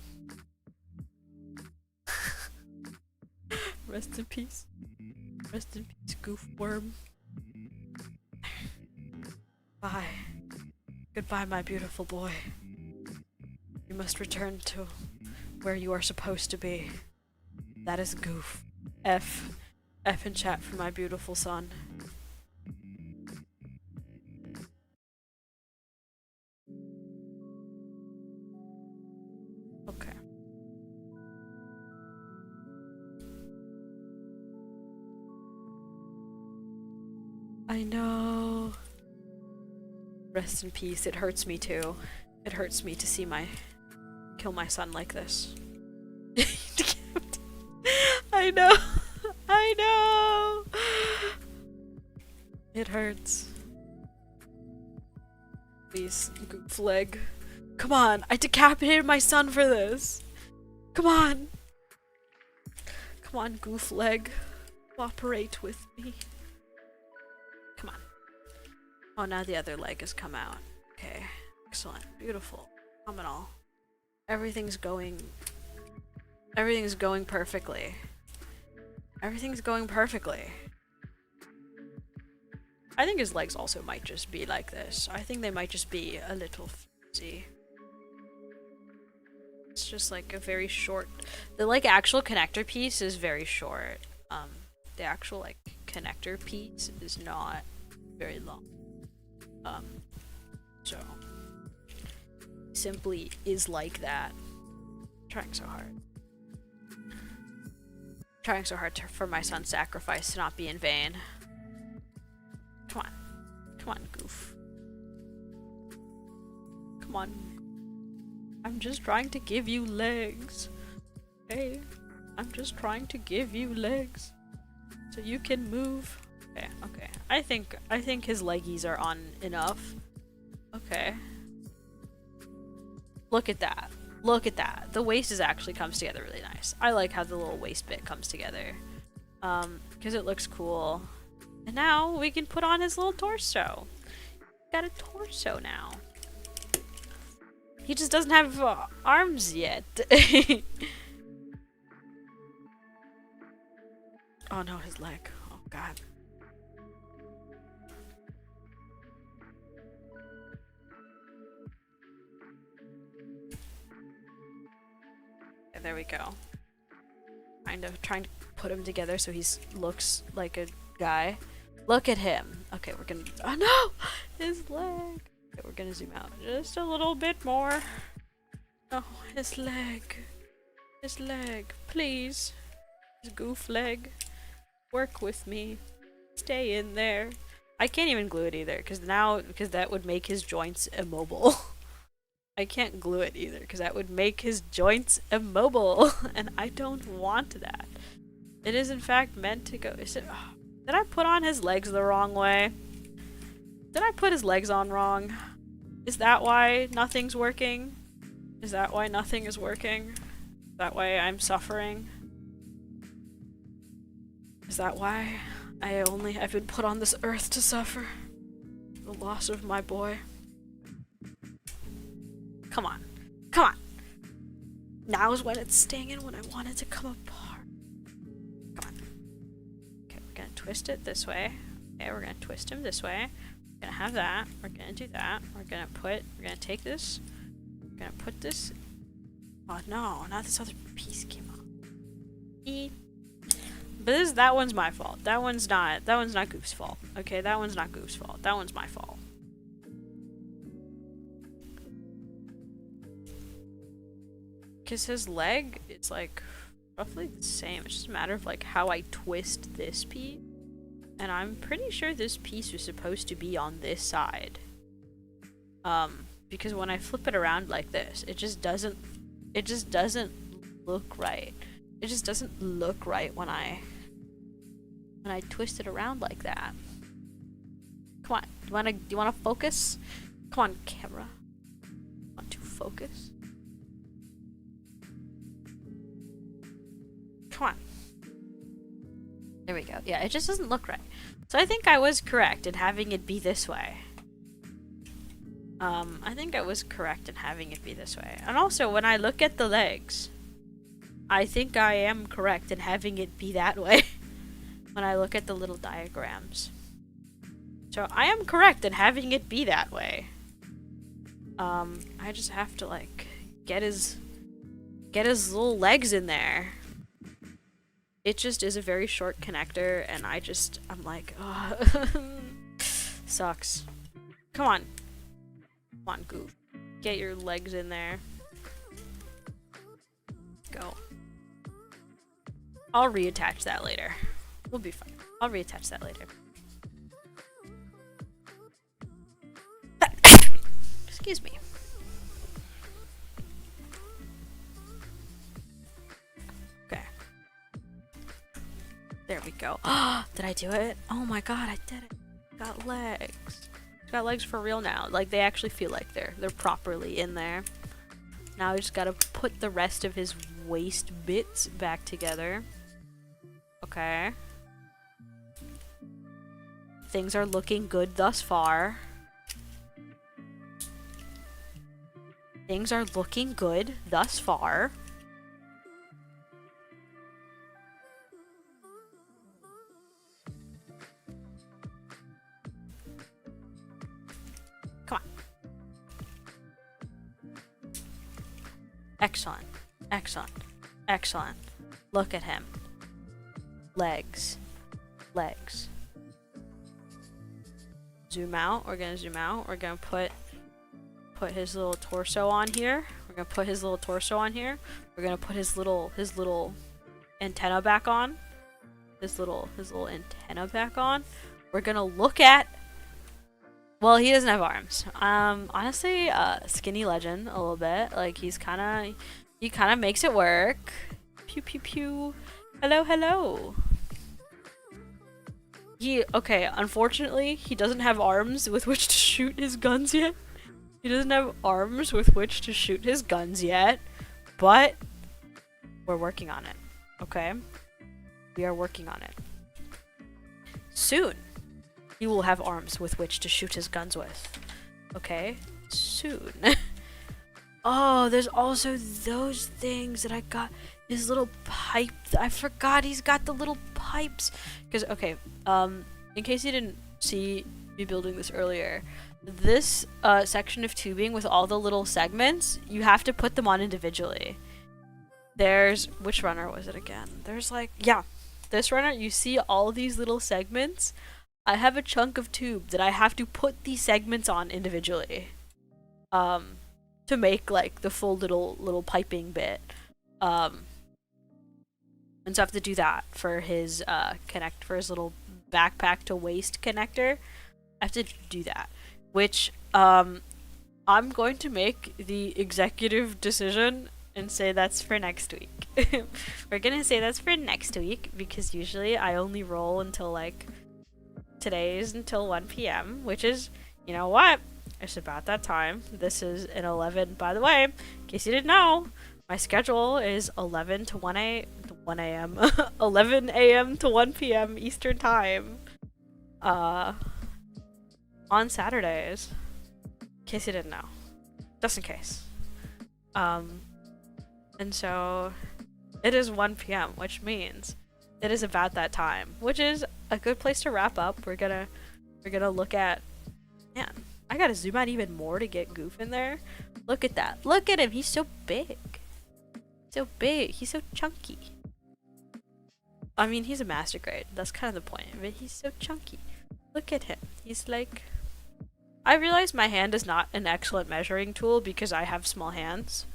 Rest in peace. Rest in peace, Gouf worm. Bye. Goodbye, my beautiful boy. You must return to where you are supposed to be. That is Gouf. F in chat for my beautiful son. Okay. I know. Rest in peace. It hurts me too. It hurts me to see kill my son like this. I know. I know. It hurts. Please, Gouf leg. Come on, I decapitated my son for this. Come on. Come on, Gouf leg. Cooperate with me. Come on. Oh, now the other leg has come out. Okay. Excellent. Beautiful. Phenomenal. Everything's going perfectly. Everything's going perfectly. I think his legs also might just be like this. I think they might just be a little flimsy. It's just like a very short... The like actual connector piece is very short. The actual like connector piece is not very long. So simply is like that. Trying so hard. Trying so hard for my son's sacrifice to not be in vain. Come on. Come on, Gouf. Come on. I'm just trying to give you legs. Hey, I'm just trying to give you legs so you can move. Okay, okay. I think his leggies are on enough. Okay. Look at that. Look at that. The waist actually comes together really nice. I like how the little waist bit comes together. Because it looks cool. And now we can put on his little torso. Got a torso now. He just doesn't have arms yet. Oh no, his leg. Oh god. And there we go. Kind of trying to put him together so he looks like a guy. Look at him. Okay, we're gonna... Oh no! His leg. Okay, we're gonna zoom out just a little bit more. Oh, his leg. His leg. Please. His Gouf leg. Work with me. Stay in there. I can't even glue it either, because that would make his joints immobile. I can't glue it either, because that would make his joints immobile, and I don't want that. It is in fact meant to go... Is it... Oh, did I put on his legs the wrong way? Did I put his legs on wrong? Is that why nothing's working? Is that why nothing is working? Is that why I'm suffering? Is that why I've been put on this earth to suffer the loss of my boy. Come on. Come on. Now's when it's stinging, when I want it to come apart. Come on. Okay, we're gonna twist it this way. Okay, we're gonna twist him this way. We're gonna have that. We're gonna do that. We're gonna take this. We're gonna put this. Oh no, not this other piece came off. But that one's my fault. That one's not Gouf's fault. Okay, that one's not Gouf's fault. That one's my fault. Because his leg, it's like roughly the same. It's just a matter of like how I twist this piece. And I'm pretty sure this piece was supposed to be on this side. Because when I flip it around like this, it just doesn't look right. It just doesn't look right when I twist it around like that. Come on, do you wanna focus? Come on, camera. Want to focus? Come on. There we go. Yeah, it just doesn't look right. So I think I was correct in having it be this way. I think I was correct in having it be this way. And also, when I look at the legs, I think I am correct in having it be that way. When I look at the little diagrams. So I am correct in having it be that way. I just have to like get his little legs in there. It just is a very short connector, and I'm like, oh, sucks. Come on. Come on, Gouf. Get your legs in there. Go. I'll reattach that later. We'll be fine. I'll reattach that later. Excuse me. Okay. There we go. Did I do it? Oh my god, I did it. Got legs. Got legs for real now. Like, they actually feel like they're properly in there. Now I just gotta put the rest of his waist bits back together. Okay. Things are looking good thus far. Things are looking good thus far. Come on. Excellent. Excellent. Excellent. Look at him. Legs. Legs. Zoom out. We're gonna zoom out. We're gonna put his little torso on here. We're gonna put his little torso on here. We're gonna put his little antenna back on. His little antenna back on. We're gonna look at. Well, he doesn't have arms. Honestly, skinny legend a little bit. Like he kind of makes it work. Pew pew pew. Hello, hello. Okay, unfortunately, he doesn't have arms with which to shoot his guns yet. He doesn't have arms with which to shoot his guns yet, but we're working on it, okay? We are working on it. Soon, he will have arms with which to shoot his guns with, okay? Soon. Oh, there's also those things that I got. His little pipe. I forgot he's got the little pipes. Because, okay, in case you didn't see me building this earlier, this section of tubing with all the little segments, you have to put them on individually. There's, which runner was it again? There's like, yeah, this runner, you see all these little segments. I have a chunk of tube that I have to put these segments on individually. To make like the full little piping bit. And so I have to do that for his for his little backpack to waist connector. I have to do that, which I'm going to make the executive decision and say that's for next week. We're gonna say that's for next week because usually I only roll until like today's until 1 p.m. which is, you know what? It's about that time. This is an 11, by the way, in case you didn't know, my schedule is 11 to 1 1 a.m. 11 a.m. to 1 p.m. Eastern time on Saturdays. In case you didn't know. Just in case. And so it is 1 p.m., which means it is about that time, which is a good place to wrap up. We're gonna look at, man, I gotta zoom out even more to get Gouf in there. Look at that. Look at him. He's so big. So big. He's so chunky. I mean, he's a master grade. That's kind of the point. But he's so chunky. Look at him. He's like... I realize my hand is not an excellent measuring tool because I have small hands.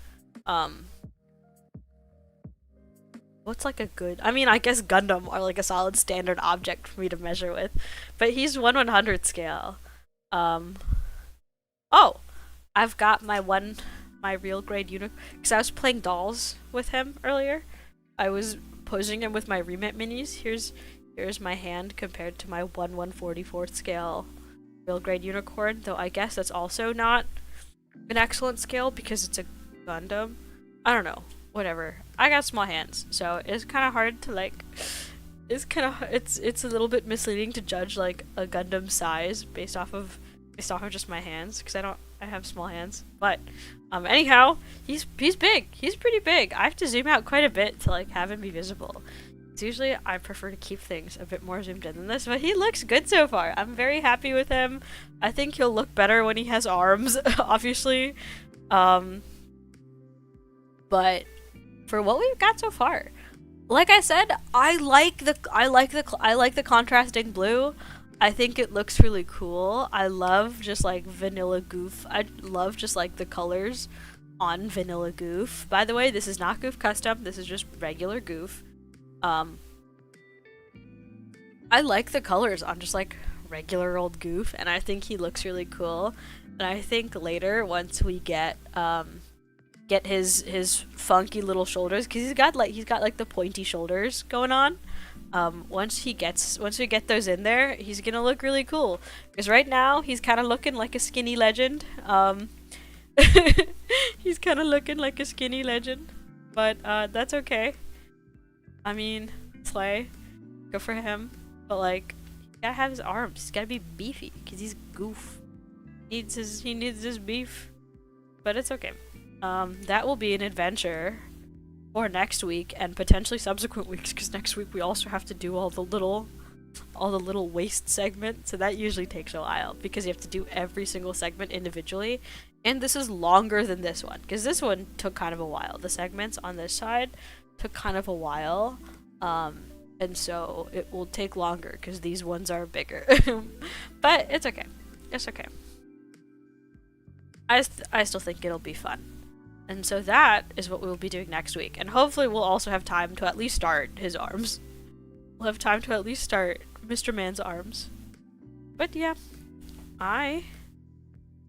What's like a good... I mean, I guess Gundam are like a solid standard object for me to measure with. But he's 1/100 scale. Oh! I've got my real grade unit... Because I was playing dolls with him earlier. I was posing him with my remit minis. Here's my hand compared to my 1/144th scale real grade unicorn, though I guess that's also not an excellent scale because it's a Gundam. I don't know. Whatever. I got small hands, so it's kind of hard to like... It's a little bit misleading to judge like a Gundam size based off of just my hands because I have small hands. But anyhow, he's big. He's pretty big. I have to zoom out quite a bit to like have him be visible. Usually I prefer to keep things a bit more zoomed in than this, but he looks good so far. I'm very happy with him. I think he'll look better when he has arms, obviously. But for what we've got so far, like I said, I like the contrasting blue. I think it looks really cool. I love just like vanilla Gouf. I love just like the colors on vanilla Gouf. By the way, this is not Gouf custom. This is just regular Gouf. I like the colors on just like regular old Gouf, and I think he looks really cool. And I think later, once we get his funky little shoulders, because he's got like the pointy shoulders going on. Once we get those in there, he's gonna look really cool. Because right now he's kind of looking like a skinny legend. He's kind of looking like a skinny legend, but that's okay. I mean, slay, good for him. But like, he gotta have his arms. He's gotta be beefy because he's Gouf. He needs his beef, but it's okay. That will be an adventure for next week and potentially subsequent weeks, because next week we also have to do all the little waste segments, so that usually takes a while because you have to do every single segment individually, and this is longer than this one because this one took kind of a while. The segments on this side took kind of a while, and so it will take longer because these ones are bigger. But it's okay. It's okay. I still think it'll be fun. And so that is what we will be doing next week. And hopefully we'll also have time to at least start his arms. We'll have time to at least start Mr. Man's arms. But yeah, I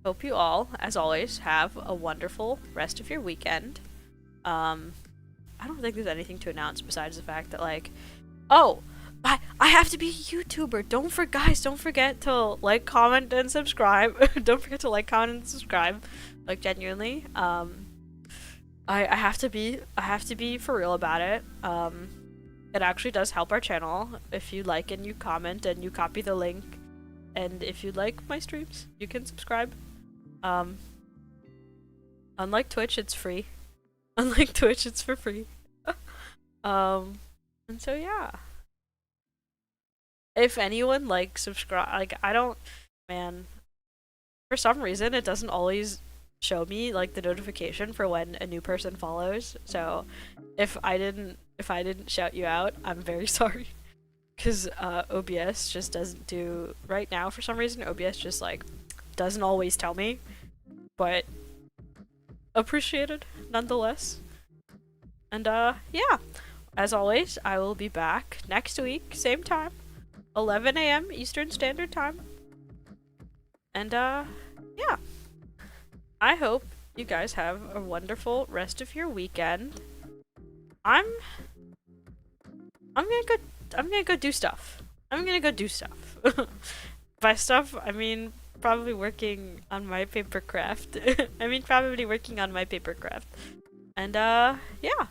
hope you all, as always, have a wonderful rest of your weekend. I don't think there's anything to announce besides the fact that, like, oh, I have to be a YouTuber. Don't forget to like, comment, and subscribe. Don't forget to like, comment, and subscribe. Like, genuinely. I have to be for real about it. It actually does help our channel if you like and you comment and you copy the link. And if you like my streams, you can subscribe. Unlike Twitch, it's free. Unlike Twitch, it's for free. And so yeah. If anyone like subscribe, like man, for some reason it doesn't always show me like the notification for when a new person follows. So if I didn't shout you out, I'm very sorry. Cause OBS just doesn't do right now for some reason. OBS just like doesn't always tell me, but appreciated nonetheless. And yeah, as always, I will be back next week, same time, 11 a.m. Eastern Standard Time. And yeah, I hope you guys have a wonderful rest of your weekend. I'm gonna go do stuff. By stuff, I mean probably working on my paper craft. And yeah.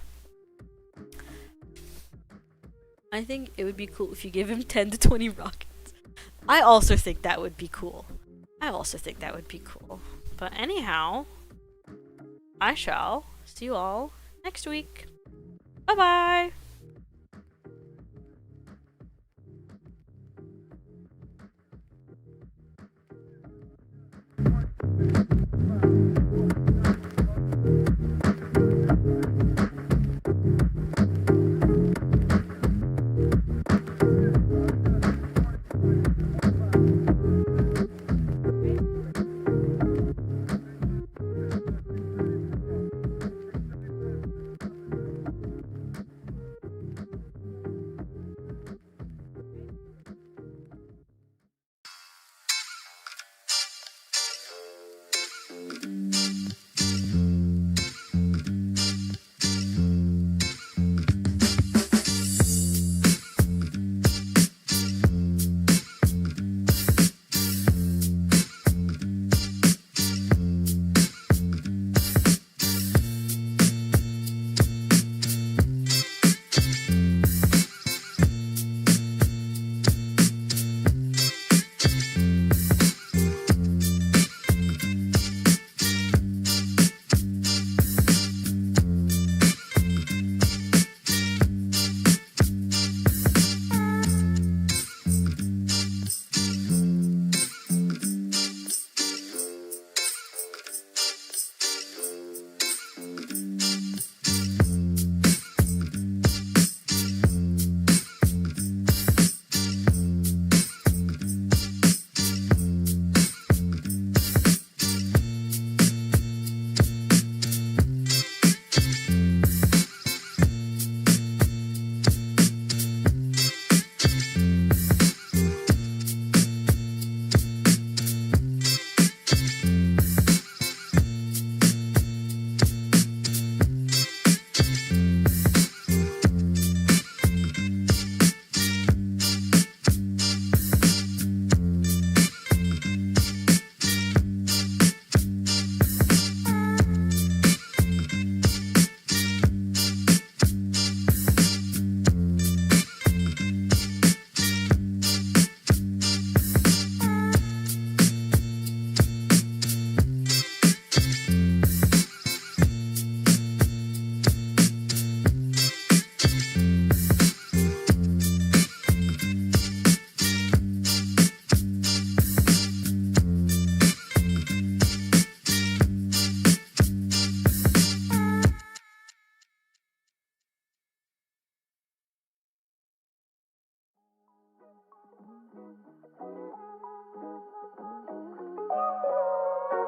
I think it would be cool if you give him 10 to 20 rockets. I also think that would be cool. But anyhow, I shall see you all next week. Bye bye!